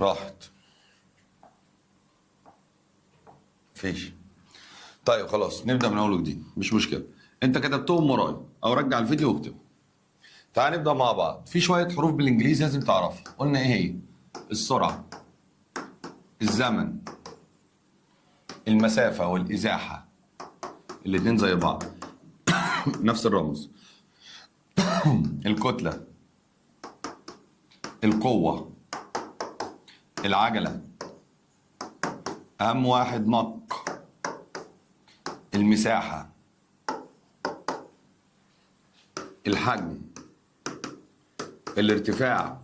راحت. مفيش. طيب خلاص نبدا من اول وجديد، مش مشكله. انت كتبتهم ورايا او رجع الفيديو واكتبهم. تعال نبدا مع بعض. في شويه حروف بالانجليزي لازم تعرفها. قلنا ايه هي؟ السرعه، الزمن، المسافه والازاحه، الاتنين زي بعض نفس الرمز. الكتله، القوه، العجله، اهم واحد مق، المساحه، الحجم، الارتفاع،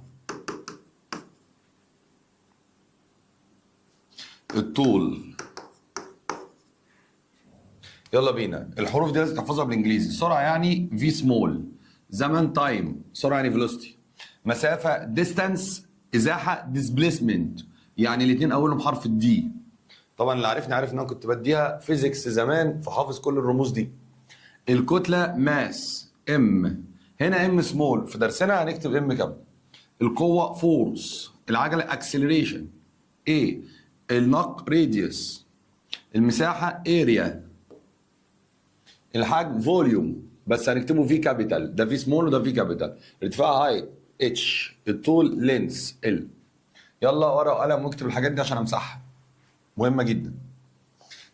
الطول. يلا بينا. الحروف دي لازم تحفظها بالانجليزي. سرعه يعني في سمول، زمن تايم، سرعه يعني فيلوسيتي، مسافه ديستانس، ازاحه ديسبيسمنت، يعني الاثنين اولهم حرف الدي. طبعا اللي عارفني عارف ان انا كنت بديها فيزيكس زمان فحافظ كل الرموز دي. الكتله ماس ام، هنا ام سمول، في درسنا هنكتب ام كام. القوه فورس، العجله اكسلريشن ايه، النق راديوس، المساحه اريا، الحجم فوليوم بس هنكتبه في كابيتال، ده في سمول وده في كابيتال. الارتفاع هايت اتش، الطول لينس ال. يلا ورقه وقلم واكتب الحاجات دي عشان امسحها، مهمه جدا.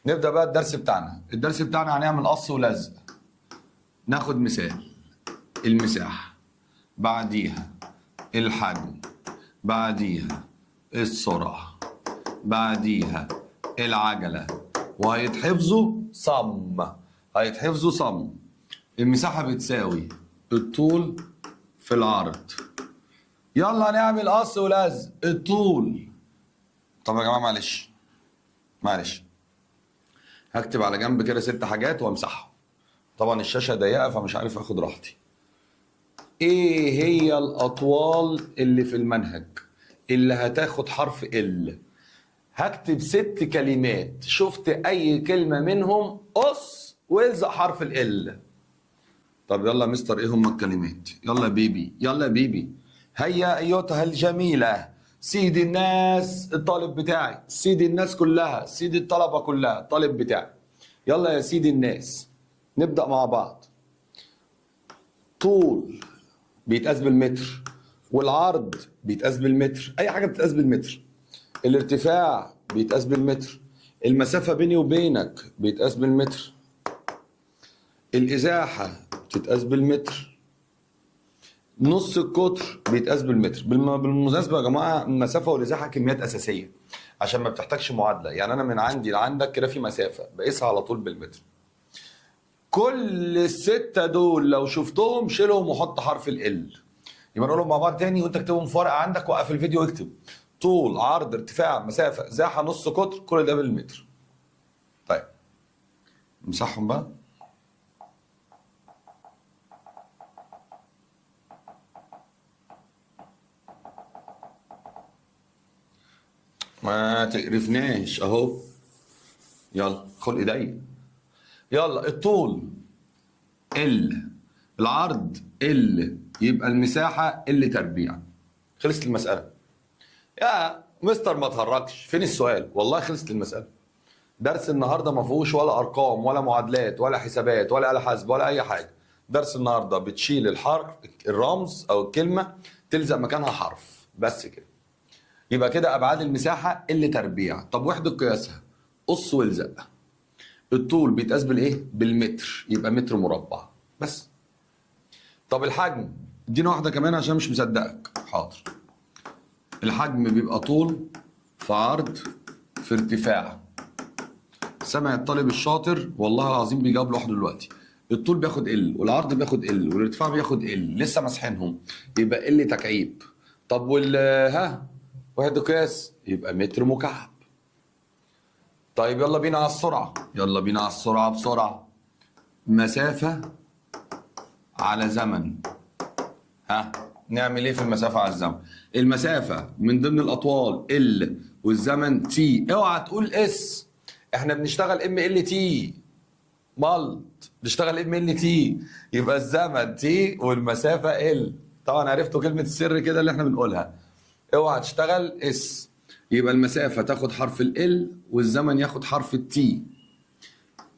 نبدا بقى الدرس بتاعنا. الدرس بتاعنا هنعمل قص ولزق. ناخد مثال، المساحه، بعديها الحجم، بعديها السرعه، بعديها العجله، وهيتحفظوا صم، هيتحفظوا صم. المساحة بتساوي الطول في العرض. يلا نعمل قص ولزق. الطول، طب يا جماعة معلش هكتب على جنب كده 6 حاجات وامسحهم. طبعا الشاشة ضيقة فمش عارف اخد راحتي. ايه هي الأطوال اللي في المنهج اللي هتاخد حرف ال؟ هكتب 6 كلمات، شفت اي كلمة منهم قص والزق حرف ال. طب يلا يا مستر ايه هم الكلمات؟ يلا يا بيبي، يلا يا بيبي. هيا ايتها الجميلة، سيد الناس، الطالب بتاعي، سيد الناس كلها، سيد الطلبة كلها، الطالب بتاعي. يلا يا سيد الناس. نبدأ مع بعض. طول بيتقاس بالمتر، والعرض بيتقاس بالمتر، اي حاجة بتتقاس بالمتر. الارتفاع بيتقاس بالمتر، المسافة بيني وبينك بيتقاس بالمتر، الازاحة بتتقاس بالمتر، نص القطر بيتقاس بالمتر. بالمناسبة يا جماعة المسافة والازاحة كميات اساسية عشان ما بتحتاجش معادلة. يعني انا من عندي لعندك كده في مسافة بقيسها على طول بالمتر. كل ال6 دول لو شفتهم شيلهم وحط حرف ال. يبقى نقولهم مع بعض تاني وانت اكتبهم في ورقة عندك، وقف الفيديو واكتب. طول، عرض، ارتفاع، مسافة، ازاحة، نص قطر، كل ده بالمتر. طيب نمسحهم بقى. ما تقرفناش اهو. يلا خد ايديا. يلا الطول ال، العرض ال، يبقى المساحة ال تربيع. خلصت المسألة. يا مستر ما تهرجش، فين السؤال؟ والله خلصت المسألة. درس النهارده ما فيهوش ولا ارقام ولا معادلات ولا حسابات ولا آلة حاسبة ولا اي حاجة. درس النهارده بتشيل الحرف، الرمز او الكلمة تلزق مكانها حرف بس كده. يبقى كده ابعاد المساحة ال تربيع. طب وحدة قياسها قص والزق. الطول بيتقاس بالايه؟ بالمتر، يبقى متر مربع بس. طب الحجم ادينا واحده كمان عشان مش مصدقك. حاضر. الحجم بيبقى طول في عرض في ارتفاع. سامع الطالب الشاطر؟ والله العظيم بيجاوب لوحده دلوقتي. الطول بياخد ال والعرض بياخد ال والارتفاع بياخد ال، لسه ماسحينهم، يبقى ال تكعيب. طب وحدة قياس يبقى متر مكعب. طيب يلا بينا على السرعة، يلا بينا على السرعة بسرعة. مسافة على زمن. نعمل ايه في المسافة على الزمن؟ المسافة من ضمن الأطوال ال والزمن تي، اوعى تقول اس. احنا بنشتغل ام ال تي مالت، بنشتغل ام ال تي، يبقى الزمن تي والمسافة ال. طبعا عرفتوا كلمة السر كده اللي احنا بنقولها، اوعى تشتغل اس. يبقى المسافة تاخد حرف ال والزمن ياخد حرف التي.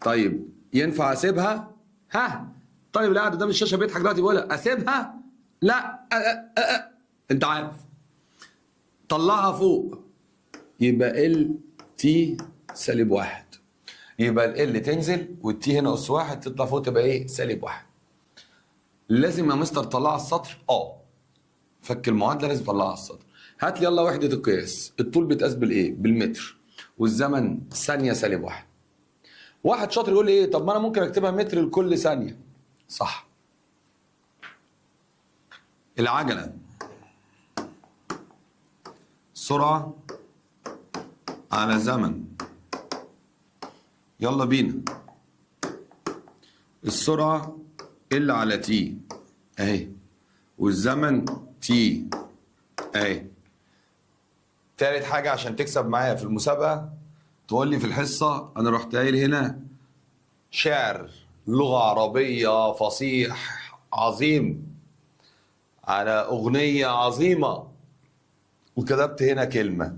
طيب ينفع اسيبها؟ طيب اللي قاعد قدام الشاشة بيضحك دلوقتي بيقول اسيبها؟ لا انت عارف. طلعها فوق، يبقى ال تي سالب واحد. يبقى ال تنزل والتي هنا اس واحد، تطلع فوق تبقى ايه؟ سالب واحد. لازم يا مستر تطلعها السطر؟ فك المعادله لازم تطلعها السطر. هات لي يلا وحده القياس. الطول بيتقاس بالايه؟ بالمتر، والزمن ثانيه سالب واحد. واحد شاطر يقول لي ايه؟ طب ما انا ممكن اكتبها متر لكل ثانيه. صح. العجله سرعه على زمن. يلا بينا. السرعه ال على تي اهي، والزمن تي اهي. تالت حاجة عشان تكسب معايا في المسابقة، تقول لي في الحصة أنا رحت قايل هنا شعر لغة عربية فصيح عظيم على أغنية عظيمة، وكتبت هنا كلمة،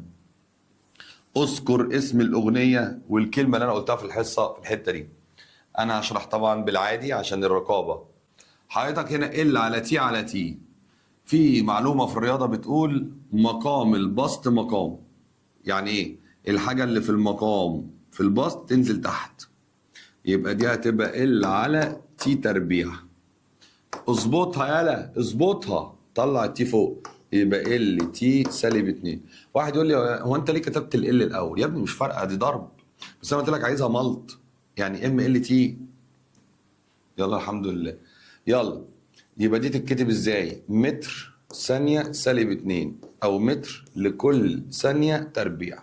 اذكر اسم الأغنية والكلمة اللي أنا قلتها في الحصة في الحتة دي. أنا هشرح طبعا بالعادي عشان الرقابة. حضرتك هنا ال على تي على تي. في معلومة في الرياضة بتقول مقام البسط مقام. يعني ايه؟ الحاجة اللي في المقام في البسط تنزل تحت، يبقى دي هتبقى ال على تي تربيع. اظبطها يالا، اظبطها، طلع التي فوق، يبقى ال تي سالب 2. واحد يقول لي هو انت ليه كتبت ال الاول؟ يا ابني مش فارقة، دي ضرب، بس انا قلت لك عايزها ملط، يعني ام ال تي. يلا الحمد لله. يلا يبقى دي تتكتب ازاي؟ متر ثانية سالب 2، أو متر لكل ثانية تربيع.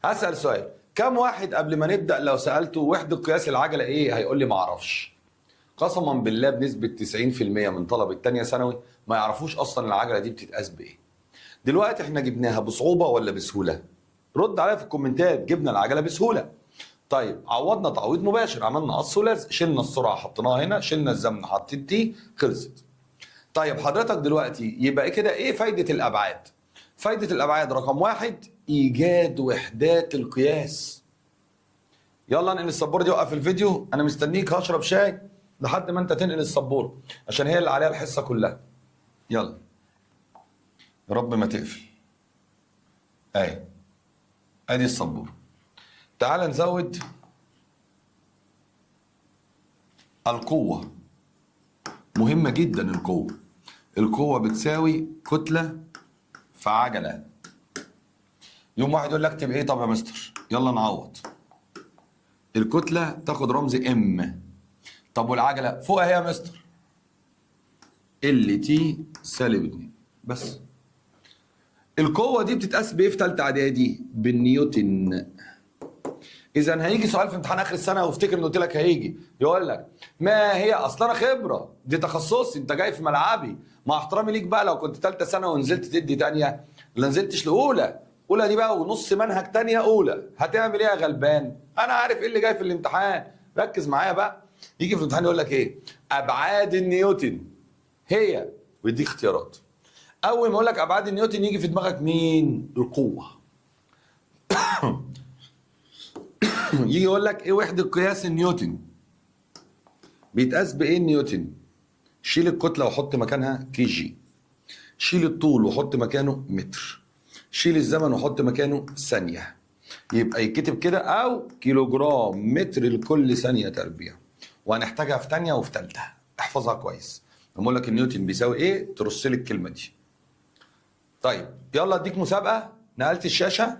هسأل سؤال، كم واحد قبل ما نبدأ لو سألته وحدة قياس العجلة إيه؟ هيقول لي معرفش. قسما بالله بنسبة 90% من طلبة تانية ثانوي ما يعرفوش أصلا العجلة دي بتتقاس بإيه. دلوقتي إحنا جبناها بصعوبة ولا بسهولة؟ رد عليا في الكومنتات. جبنا العجلة بسهولة. طيب عوضنا تعويض مباشر، عملنا قص ولزق، شلنا السرعة حطيناها هنا، شلنا الزمن حطيت تي، خلصت. طيب حضرتك دلوقتي يبقى كده ايه فايدة الابعاد؟ فايدة الابعاد رقم واحد ايجاد وحدات القياس. يلا انقل السبورة دي، وقف الفيديو، انا مستنيك هشرب شاي لحد ما انت تنقل السبورة عشان هي اللي عليها الحصة كلها. يلا يا رب ما تقفل. ادي السبورة. تعال نزود القوة. مهمة جدا القوة. القوة بتساوي كتلة في عجلة. يوم واحد يقول لك اكتب ايه؟ طب يا مستر يلا نعوض. الكتلة تاخد رمز ام. طب والعجلة فوق اهي يا مستر، ال تي سالب 2 بس. القوة دي بتتقاس بايه في ثالثة اعدادي؟ بالنيوتن. اذا هيجي سؤال في امتحان اخر السنه، وافتكر ان قلت لك هيجي يقول لك ما هي، اصل انا خبره دي تخصصي، انت جاي في ملعبي. مع احترامي ليك بقى، لو كنت ثالثه سنه ونزلت تدي ثانيه، لا نزلتش لاولى، اولى دي بقى ونص منهج ثانيه اولى، هتعمل ايه يا غلبان؟ انا عارف ايه اللي جاي في الامتحان، ركز معايا بقى. يجي في الامتحان يقول لك ايه؟ ابعاد النيوتن هي، ويديك اختيارات. اول ما يقول لك ابعاد النيوتن يجي في دماغك مين؟ القوه. يجي يقول لك ايه وحده قياس النيوتن؟ بيتقاس بايه النيوتن؟ شيل الكتله وحط مكانها كي جي، شيل الطول وحط مكانه متر، شيل الزمن وحط مكانه ثانيه. يبقى يتكتب كده، او كيلو جرام متر لكل ثانيه تربيع. وهنحتاجها في ثانيه وفي ثالثه، احفظها كويس. لما اقول لك النيوتن بيساوي ايه ترص لي الكلمه دي. طيب يلا اديك مسابقه. نقلت الشاشه،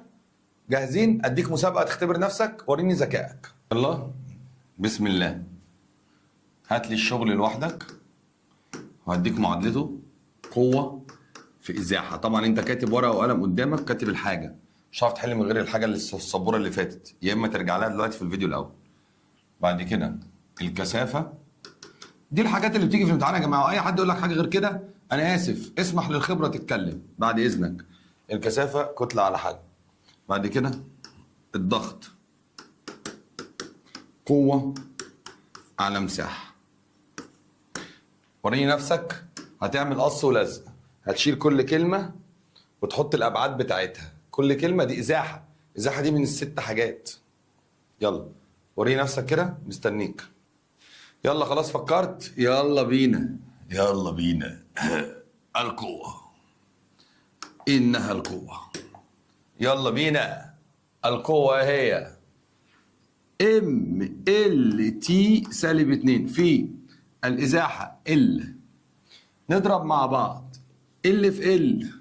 جاهزين؟ اديك مسابقه تختبر نفسك، وريني ذكائك. يلا بسم الله. هات لي الشغل لوحدك وهديك معادلته. قوة في إزاحة. طبعا أنت كاتب ورقة وقلم قدامك، كاتب الحاجة، مش هتعرف تحل من غير الحاجة اللي في السبورة اللي فاتت، يا إما ترجع لها دلوقتي في الفيديو الأول. بعد كده الكثافة. دي الحاجات اللي بتيجي في الامتحان يا جماعة، وأي حد يقول لك حاجة غير كده أنا آسف، اسمح للخبرة تتكلم بعد إذنك. الكثافة كتلة على حجم. بعد كده الضغط قوة على مساحة. وريني نفسك. هتعمل قص ولزق، هتشيل كل كلمة وتحط الأبعاد بتاعتها. كل كلمة دي إزاحة، إزاحة دي من الست حاجات. يلا وريني نفسك كده، مستنيك. يلا خلاص فكرت؟ يلا بينا، يلا بينا. القوة، إنها القوة. يلا بينا. القوة هي ام ال تي سالب 2 في الازاحه ال. نضرب مع بعض ال في ال.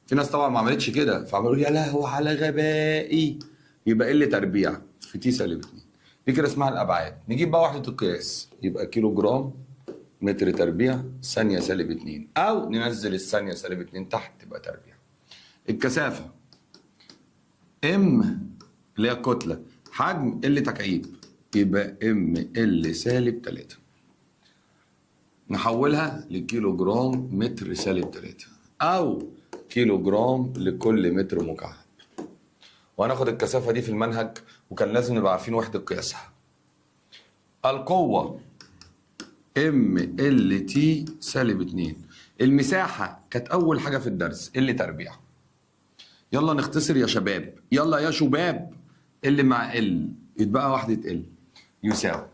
في ناس طبعا ما عملتش كده فعملوا يا لهوي على غبائي. يبقى ال تربيع في تي سالب 2. دي كده اسمها الابعاد. نجيب بقى وحده القياس، يبقى كيلو جرام متر تربيع ثانيه سالب 2، او ننزل الثانيه سالب 2 تحت تبقى تربيع. الكثافه ام اللي هي الكتله، حجم ال تكعيب، يبقى ام ال سالب 3. نحولها لكيلو جرام متر سالب 3، او كيلو جرام لكل متر مكعب. وهناخد الكثافه دي في المنهج، وكان لازم نبقى عارفين وحده قياسها. القوه ام ال تي سالب 2. المساحه كانت اول حاجه في الدرس ال تربيع. يلا نختصر يا شباب، يلا يا شباب. ال مع ال يتبقى وحده ال يساوي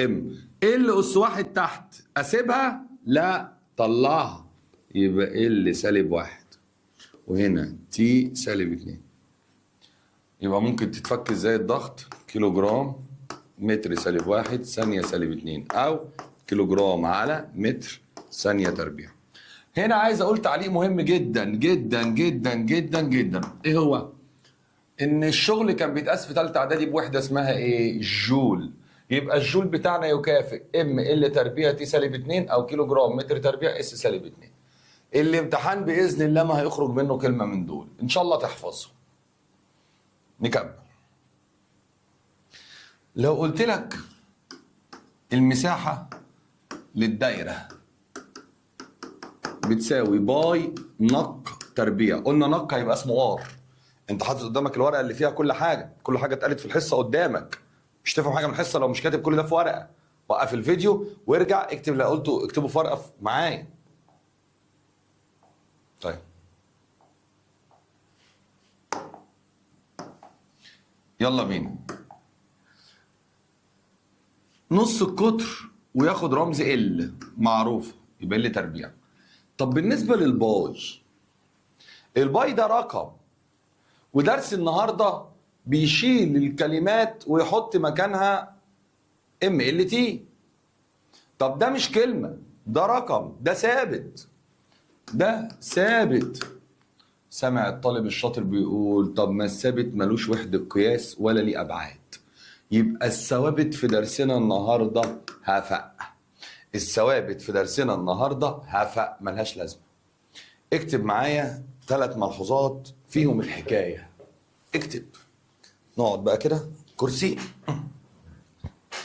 ام ال اس واحد تحت. اسيبها؟ لا، طلعها. يبقى ال سالب 1 وهنا تي سالب 2. يبقى ممكن تتفك ازاي الضغط؟ كيلو جرام متر سالب 1 ثانية سالب 2، او كيلو جرام على متر ثانية تربيع. هنا عايز اقول تعليق مهم جدا جدا جدا جدا جدا. ايه هو؟ ان الشغل كان بيتقاس في ثالثه اعدادي بوحده اسمها ايه؟ جول. يبقى الجول بتاعنا يكافئ ام ال تربيع تي سالب 2 او كيلو جرام متر تربيع اس سالب 2. الامتحان باذن الله ما هيخرج منه كلمه من دول، ان شاء الله تحفظهم. نكمل. لو قلت لك المساحه للدايره بتساوي باي نق تربيع، قلنا نق هيبقى اسمه ار. انت حاطط قدامك الورقه اللي فيها كل حاجه، كل حاجه اتقالت في الحصه قدامك. مش تفهم حاجه من الحصه لو مش كاتب كل ده في ورقه. وقف الفيديو وارجع اكتب اللي قلته، اكتبه في ورقه معايا. طيب يلا بينا. نص القطر وياخد رمز ال معروف، يبقى ال تربيع. طب بالنسبه للباي، الباي ده رقم، ودرس النهارده بيشيل الكلمات ويحط مكانها ام ال تي. طب ده مش كلمه، ده رقم، ده ثابت، ده ثابت. سمع الطالب الشاطر بيقول طب ما الثابت ملوش وحده قياس ولا ليه ابعاد. يبقى الثوابت في درسنا النهارده هفق. الثوابت في درسنا النهارده هفق، ملهاش لازمه. اكتب معايا 3 ملحوظات فيهم الحكايه. اكتب. نقعد بقى كده كرسي.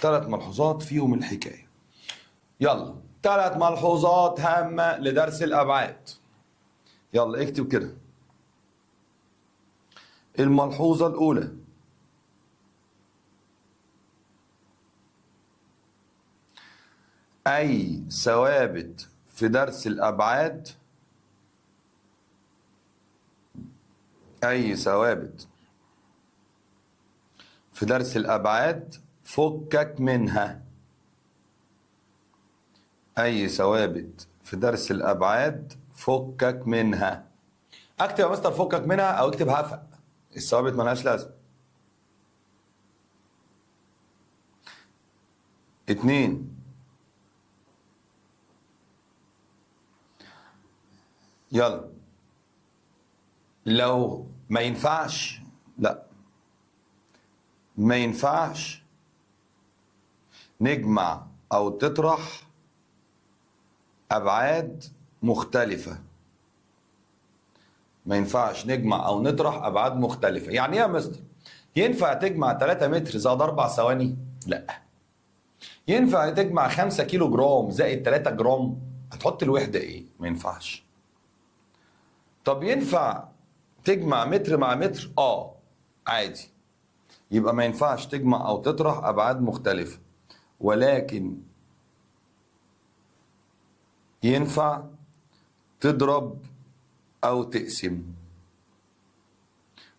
3 ملحوظات فيهم الحكايه. يلا 3 ملحوظات هامه لدرس الابعاد. يلا اكتب كده. الملحوظه الاولى: اي ثوابت في درس الابعاد، اي ثوابت في درس الابعاد فكك منها. اي ثوابت في درس الابعاد فكك منها. اكتب يا مستر فكك منها او اكتب هفق، الثوابت ملهاش لازمه. 2: يلا لو ما ينفعش، لا ما ينفعش نجمع او تطرح ابعاد مختلفة. ما ينفعش نجمع او نطرح ابعاد مختلفة. يعني ايه يا مستر؟ ينفع تجمع 3 متر زائد 4 ثواني؟ لا. ينفع تجمع 5 كيلو جرام زائد 3 جرام؟ هتحط الوحدة ايه؟ ما ينفعش. طب ينفع تجمع متر مع متر؟ عادي. يبقى ما ينفعش تجمع او تطرح ابعاد مختلفة، ولكن ينفع تضرب او تقسم.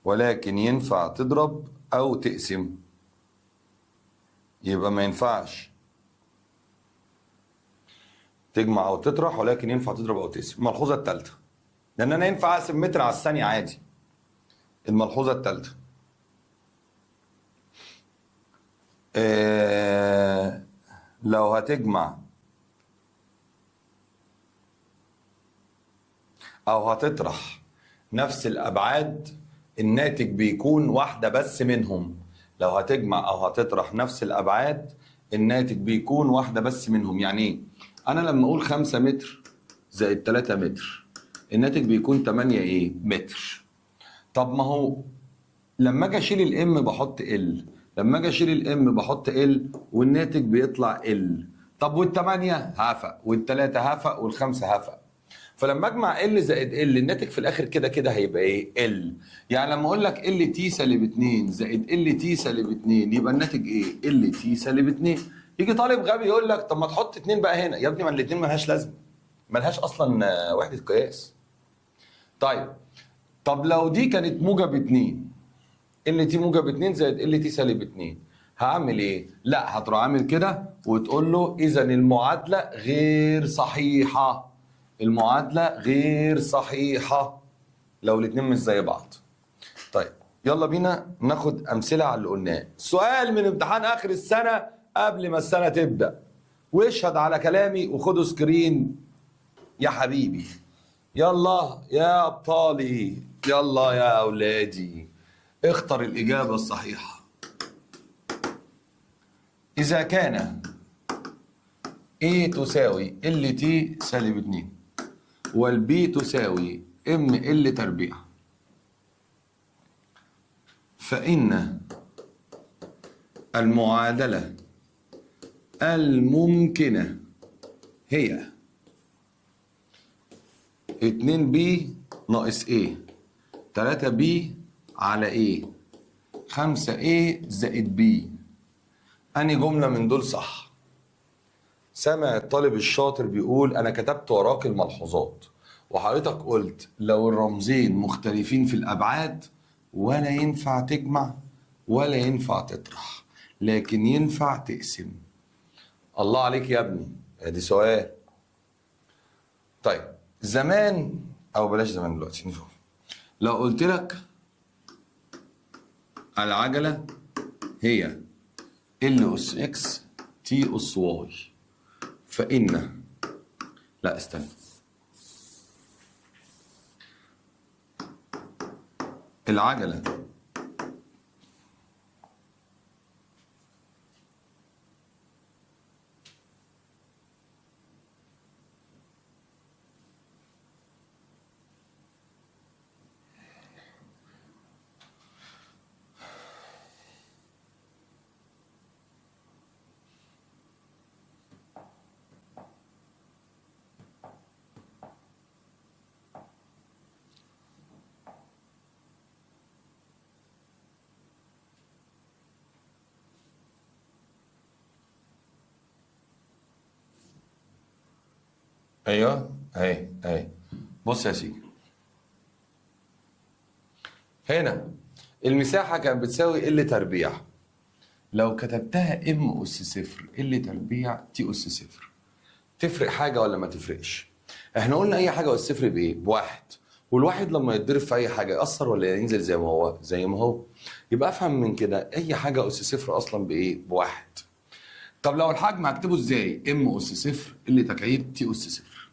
ولكن ينفع تضرب او تقسم. يبقى ما ينفعش تجمع او تطرح، ولكن ينفع تضرب او تقسم. الملحوظة الثالثة، لان انا ينفع اقسم متر على الثانية عادي. الملحوظة الثالثة، لو هتجمع او هتطرح نفس الابعاد الناتج بيكون واحدة بس منهم. لو هتجمع او هتطرح نفس الابعاد الناتج بيكون واحدة بس منهم. يعني ايه؟ انا لما اقول 5 متر زائد 3 متر الناتج بيكون 8 متر. طب ما هو لما اجي اشيل الام بحط ال، لما اجي اشيل الام بحط ال، والناتج بيطلع ال. طب والثمانية هفق، والثلاثة هفق، والخمسة هفق. فلما اجمع ال زائد ال الناتج في الاخر كده كده هيبقى ايه؟ ال. يعني لما اقول لك ال تي سالب 2 زائد ال تي سالب 2 يبقى الناتج ايه؟ ال تي سالب 2. يجي طالب غبي يقول لك طب ما تحط 2 بقى هنا. يا ابني ما الاثنين مالهاش لازمه، مالهاش اصلا وحده قياس. طيب، طب لو دي كانت موجب 2، ال تي موجب 2 زائد ال تي سالب 2، هعمل ايه؟ لا، هتروح عامل كده وتقول له اذا المعادله غير صحيحه. المعادله غير صحيحه لو الاثنين مش زي بعض. طيب يلا بينا ناخد امثله على اللي قلناه. سؤال من امتحان اخر السنه قبل ما السنه تبدا، واشهد على كلامي وخدوا سكرين يا حبيبي. يلا يا ابطالي، يلا يا اولادي، اختر الإجابة الصحيحة. إذا كان A تساوي LT سالب 2 والB تساوي ML تربيع، فإن المعادلة الممكنة هي 2B ناقص A 3B على A 5A زائد B. أنهي جملة من دول صح؟ سامع الطالب الشاطر بيقول أنا كتبت وراك الملحوظات وحضرتك قلت لو الرمزين مختلفين في الأبعاد ولا ينفع تجمع ولا ينفع تطرح، لكن ينفع تقسم. الله عليك يا ابني، ادي سؤال. طيب زمان، أو بلاش زمان دلوقتي، نشوف. لو قلت لك العجلة هي ال أس إكس تي أس واي، فإن، لا استنى، العجلة ايوه اهي. بص يا سيدي، هنا المساحة كانت بتساوي ال تربيع. لو كتبتها ام اس صفر ال تربيع تي اس صفر، تفرق حاجة ولا ما تفرقش؟ احنا قلنا اي حاجة اس صفر بايه؟ بواحد. والواحد لما يتضرب في اي حاجة يأثر ولا ينزل زي ما هو؟ زي ما هو. يبقى افهم من كده اي حاجة اس صفر اصلا بايه؟ بواحد. طب لو الحجم هكتبه ازاي؟ ام اس صفر ال تكعيب تي اس صفر.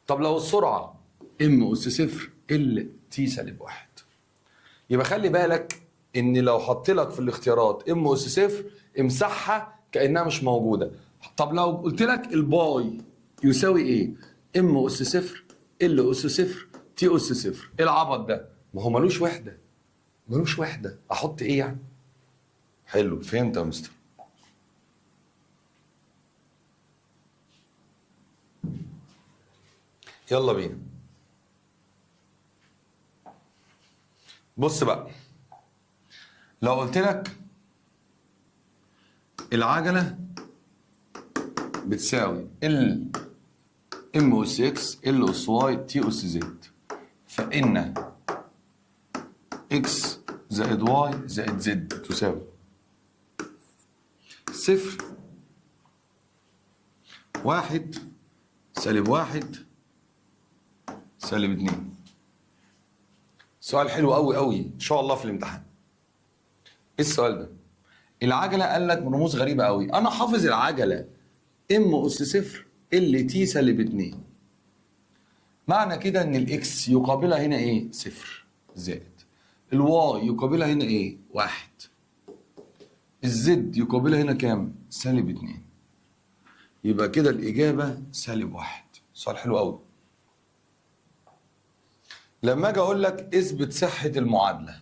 طب لو السرعة ام اس صفر ال تي سالب واحد. يبقى خلي بالك ان لو حط لك في الاختيارات ام اس صفر امسحها كانها مش موجوده. طب لو قلت لك الباي يساوي ايه؟ ام اس صفر ال اس صفر تي اس صفر، ايه العبط ده؟ ما هو ملوش وحده، ملوش وحده، احط ايه يعني؟ حلو، فهمت يا مستر. يلا بينا. بص بقى، لو قلت لك العجله بتساوي ال ام اس اكس ال اس واي تي اس زد، فان اكس زائد واي زائد زد تساوي صفر واحد سالب واحد سالب اتنين. سؤال حلو قوي قوي ان شاء الله في الامتحان. ايه السؤال ده؟ العجله قال لك رموز غريبه قوي، انا حافظ العجله ام اس صفر ال تي سالب 2، معنى كده ان الاكس يقابلها هنا ايه؟ صفر زائد الواي يقابلها هنا ايه؟ واحد، الزد يقابلها هنا كام؟ سالب 2. يبقى كده الاجابه سالب واحد. سؤال حلو قوي. لما اجي اقول لك اثبت صحه المعادله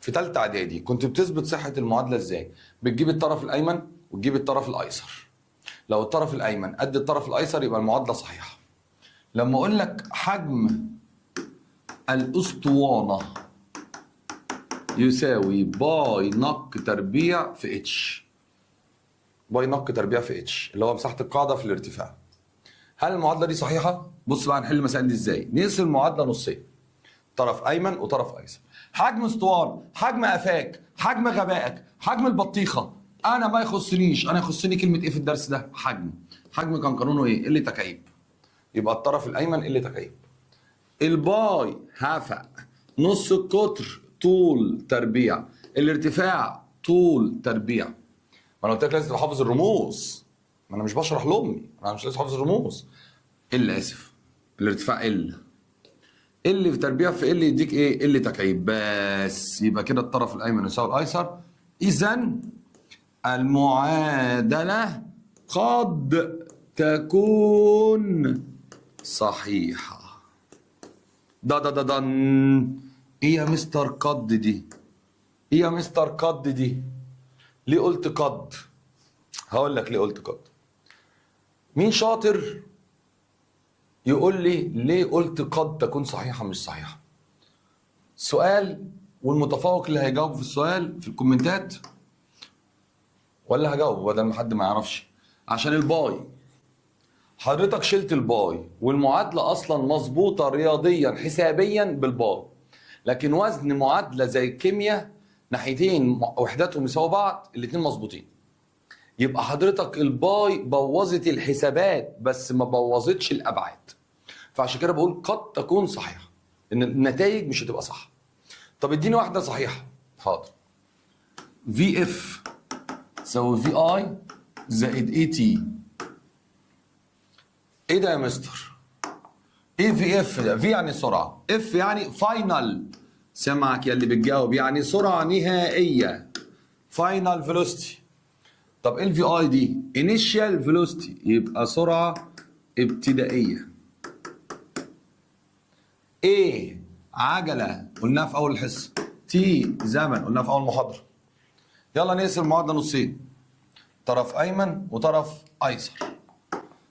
في ثالثه اعدادي، كنت بتثبت صحه المعادله ازاي؟ بتجيب الطرف الايمن وتجيب الطرف الايسر. لو الطرف الايمن قد الطرف الايسر يبقى المعادله صحيحه. لما اقول لك حجم الاسطوانه يساوي باي نق تربيع في اتش، باي نق تربيع في اتش اللي هو مساحه القاعده في الارتفاع، هل المعادله دي صحيحه؟ بص بقى هنحل المسائل دي ازاي. نقسم المعادله نصين، طرف ايمن وطرف ايسر. حجم اسطوانه، حجم قفاك، حجم غبائك، حجم البطيخه، انا ما يخصنيش، انا يخصني كلمه ايه في الدرس ده؟ حجم. حجم كان قانونه ايه؟ قله تكعيب. يبقى الطرف الايمن قله تكعيب. الباي هفق نص القطر طول تربيع، الارتفاع طول تربيع. ما انا قلت لك لازم تبقى حافظ الرموز، ما انا مش بشرح لامي، انا مش لازم حافظ الرموز. اسف، الارتفاع ال في تربيع في ال يديك ايه؟ ال تكعيب بس. يبقى كده الطرف الايمن يساوي الايسر. اذا المعادله قد تكون صحيحه. دن. ايه يا مستر قد دي؟ ايه يا مستر قد دي؟ ليه قلت قد؟ هقول لك ليه قلت قد. مين شاطر يقول لي ليه قلت قد تكون صحيحه مش صحيحه؟ سؤال، والمتفوق اللي هيجاوب في السؤال في الكومنتات، ولا هجاوب بدل ما حد ما يعرفش. عشان الباي حضرتك شلت الباي، والمعادله اصلا مظبوطه رياضيا حسابيا بالباي، لكن وزن معادله زي الكيمياء ناحيتين وحداتهم يساووا بعض، الاثنين مظبوطين. يبقى حضرتك الباي بوظت الحسابات بس ما بوظتش الابعاد. فعشان كده بقول قد تكون صحيحه، ان النتائج مش هتبقى صح. طب اديني واحده صحيحه. حاضر. في اف تساوي في اي زائد اي تي. ايه ده يا مستر؟ ايه في اف ده؟ في يعني سرعه، اف يعني فاينل. سمعك يا اللي بتجاوب، يعني سرعه نهائيه، فاينل فيلوسيتي. طب ايه الفي اي دي؟ انيشال فيلوسيتي، يبقى سرعه ابتدائيه. ايه عجله قلناها في اول الحصه، تي زمن قلناها في اول محاضره. يلا نقسم المعادله نصين، طرف ايمن وطرف ايسر.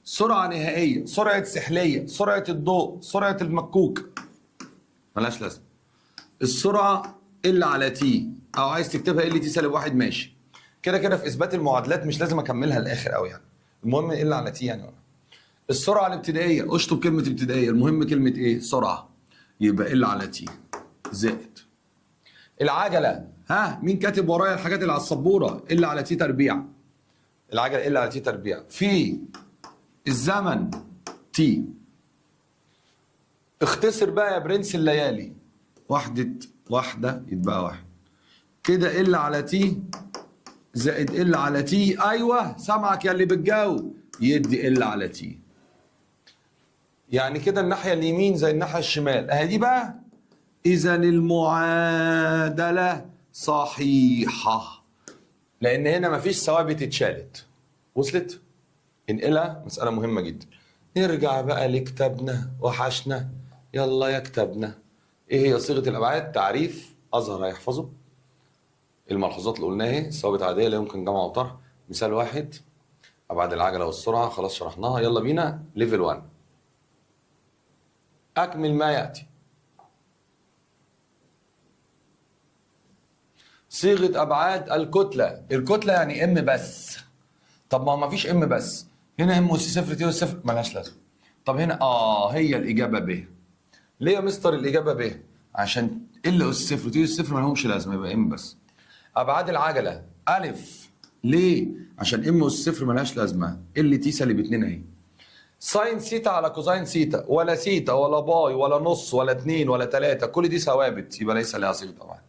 سرعه نهائيه، سرعه سحليه، سرعه الضوء، سرعه المكوك، ملهاش لازمه. السرعه ال على تي، او عايز تكتبها ال تي سالب واحد ماشي. كده كده في اثبات المعادلات مش لازم اكملها للاخر قوي يعني، المهم ال على تي يعني. السرعه الابتدائيه، اشطب كلمه ابتدائيه، المهم كلمه ايه؟ سرعه. يبقى ال على تي زائد العجله. ها مين كاتب ورايا الحاجات اللي على السبوره؟ ال على تي تربيع. العجله ال على تي تربيع في الزمن تي. اختصر بقى يا برنس الليالي، واحده يتبقى واحد. كده ال على تي زائد ال على تي. ايوه سامعك يا اللي بتجاوب، يدي ال على تي. يعني كده الناحيه اليمين زي الناحيه الشمال اهي دي بقى. اذا المعادله صحيحه. لان هنا مفيش ثوابت اتشالت. وصلت؟ انقلها، مساله مهمه جدا. نرجع بقى لكتابنا، وحشنا. يلا يا كتابنا. ايه هي صيغه الابعاد؟ تعريف ازهر هيحفظه. الملحوظات اللي قلناها اهي، ثوابت عاديه لا يمكن جمع وطرح. مثال واحد، ابعاد العجله والسرعه، خلاص شرحناها. يلا بينا ليفل 1. اكمل ما ياتي. صيغه ابعاد الكتله. الكتله يعني ام بس. طب ما فيش ام بس. هنا ام اس صفر تي اس صفر مالهاش لازمه. طب هنا هي الاجابه ب. ليه يا مستر الاجابه ب؟ عشان ال اس صفر تي اس صفر ما لهمش لازمه، يبقى ام بس. ابعاد العجله الف. ليه؟ عشان ام اس صفر مالهاش لازمه، ال تي سالب 2 اهي. ساين سيتا على كوزاين سيتا، ولا سيتا ولا باي ولا نص ولا 2 ولا 3، كل دي ثوابت، يبقى ليس لها صيغه طبعا.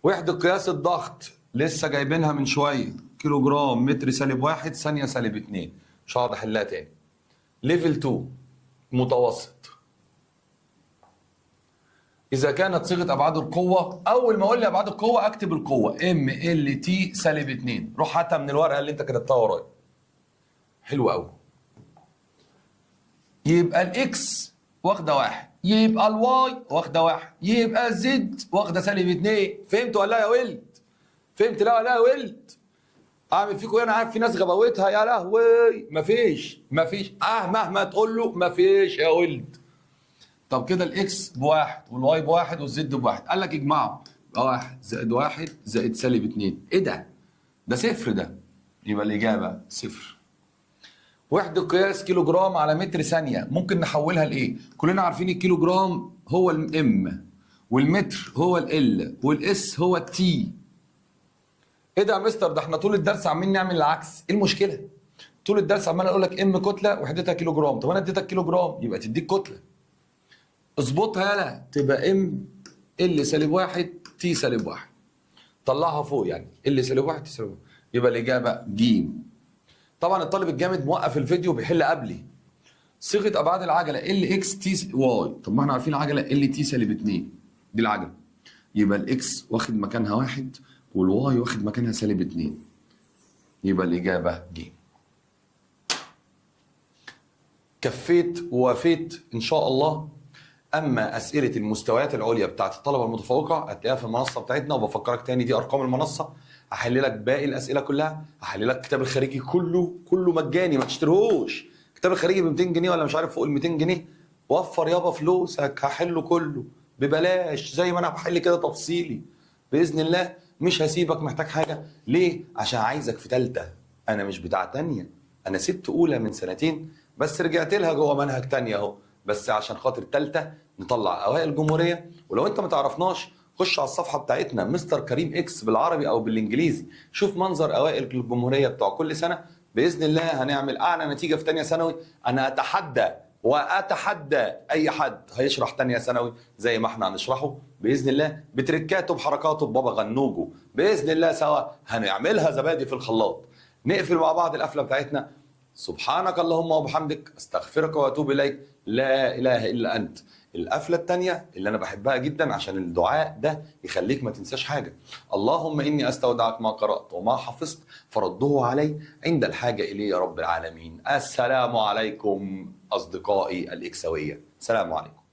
وحده قياس الضغط لسه جايبينها من شويه، كيلو جرام متر سالب 1 ثانيه سالب 2. مش هقعد احلها تاني. ليفل 2 متوسط. إذا كانت صيغة أبعاد القوة، أول ما أقول لي أبعاد القوة أكتب القوة ام ال تي سالب 2. روح هاتها من الورقة اللي أنت كتبتها ورايا. حلو قوي. يبقى الإكس واخدة 1، يبقى الواي واخدة 1، يبقى الزد واخدة سالب 2. فهمت ولا يا ولد؟ فهمت لا ولا يا ولد؟ أعمل فيكم إيه؟ أنا عارف في ناس غباوتها يا لهوي. مفيش مهما تقول له مفيش يا ولد. طب كده الاكس بواحد والواي بواحد والزد بواحد، قال لك اجمعهم يبقى 1 زائد 1 زائد سالب 2. ايه ده؟ ده صفر ده. يبقى الاجابه صفر. وحده قياس كيلو جرام على متر ثانيه، ممكن نحولها لايه؟ كلنا عارفين الكيلو جرام هو الام، والمتر هو ال، والاس هو التي. ايه ده يا مستر؟ ده احنا طول الدرس عمالين نعمل العكس. ايه المشكله؟ طول الدرس عمال اقول لك ام كتله وحدتها كيلو جرام. طب انا اديتك كيلو جرام يبقى تديك كتله. اظبطها يلا، تبقى ام ال سالب 1 تي سالب 1. طلعها فوق يعني ال سالب 1 تي سالب 1. يبقى الاجابه ج. طبعا الطالب الجامد موقف الفيديو بيحل قبلي. صيغه ابعاد العجله ال اكس تي واي. طب ما احنا عارفين العجله ال تي سالب 2 دي العجله. يبقى الاكس واخد مكانها 1 والواي واخد مكانها سالب 2. يبقى الاجابه ج. كفيت ووافيت ان شاء الله. اما اسئله المستويات العليا بتاعت الطلبه المتفوقه هتلاقيها في المنصه بتاعتنا. وبفكرك تاني دي ارقام المنصه. هحل لك باقي الاسئله كلها، هحل لك الكتاب الخارجي كله مجاني، ما تشتريهوش. الكتاب الخارجي ب 200 جنيه ولا مش عارف فوق ال 200 جنيه. وفر يابا فلوسك، هحله كله ببلاش زي ما انا بحل كده تفصيلي باذن الله. مش هسيبك محتاج حاجه. ليه؟ عشان عايزك في ثالثه. انا مش بتاع تانيه. انا سبت اولى من سنتين بس رجعت لها جوه منهج تانيه اهو، بس عشان خاطر ثالثه نطلع اوائل الجمهوريه. ولو انت ما تعرفناش خش على الصفحه بتاعتنا مستر كريم اكس بالعربي او بالانجليزي، شوف منظر اوائل الجمهوريه بتوع كل سنه. باذن الله هنعمل اعلى نتيجه في ثانيه ثانوي. انا اتحدى اي حد هيشرح ثانيه ثانوي زي ما احنا هنشرحه باذن الله، بتركاته بحركاته ببابا غنوجه باذن الله. سوا هنعملها زبادي في الخلاط. نقفل مع بعض القفله بتاعتنا. سبحانك اللهم وبحمدك استغفرك واتوب اليك، لا اله الا انت. القفله الثانيه اللي انا بحبها جدا عشان الدعاء ده يخليك ما تنساش حاجه. اللهم اني استودعك ما قرات وما حفظت فرده علي عند الحاجه اليه يا رب العالمين. السلام عليكم اصدقائي الاكسويه. سلام عليكم.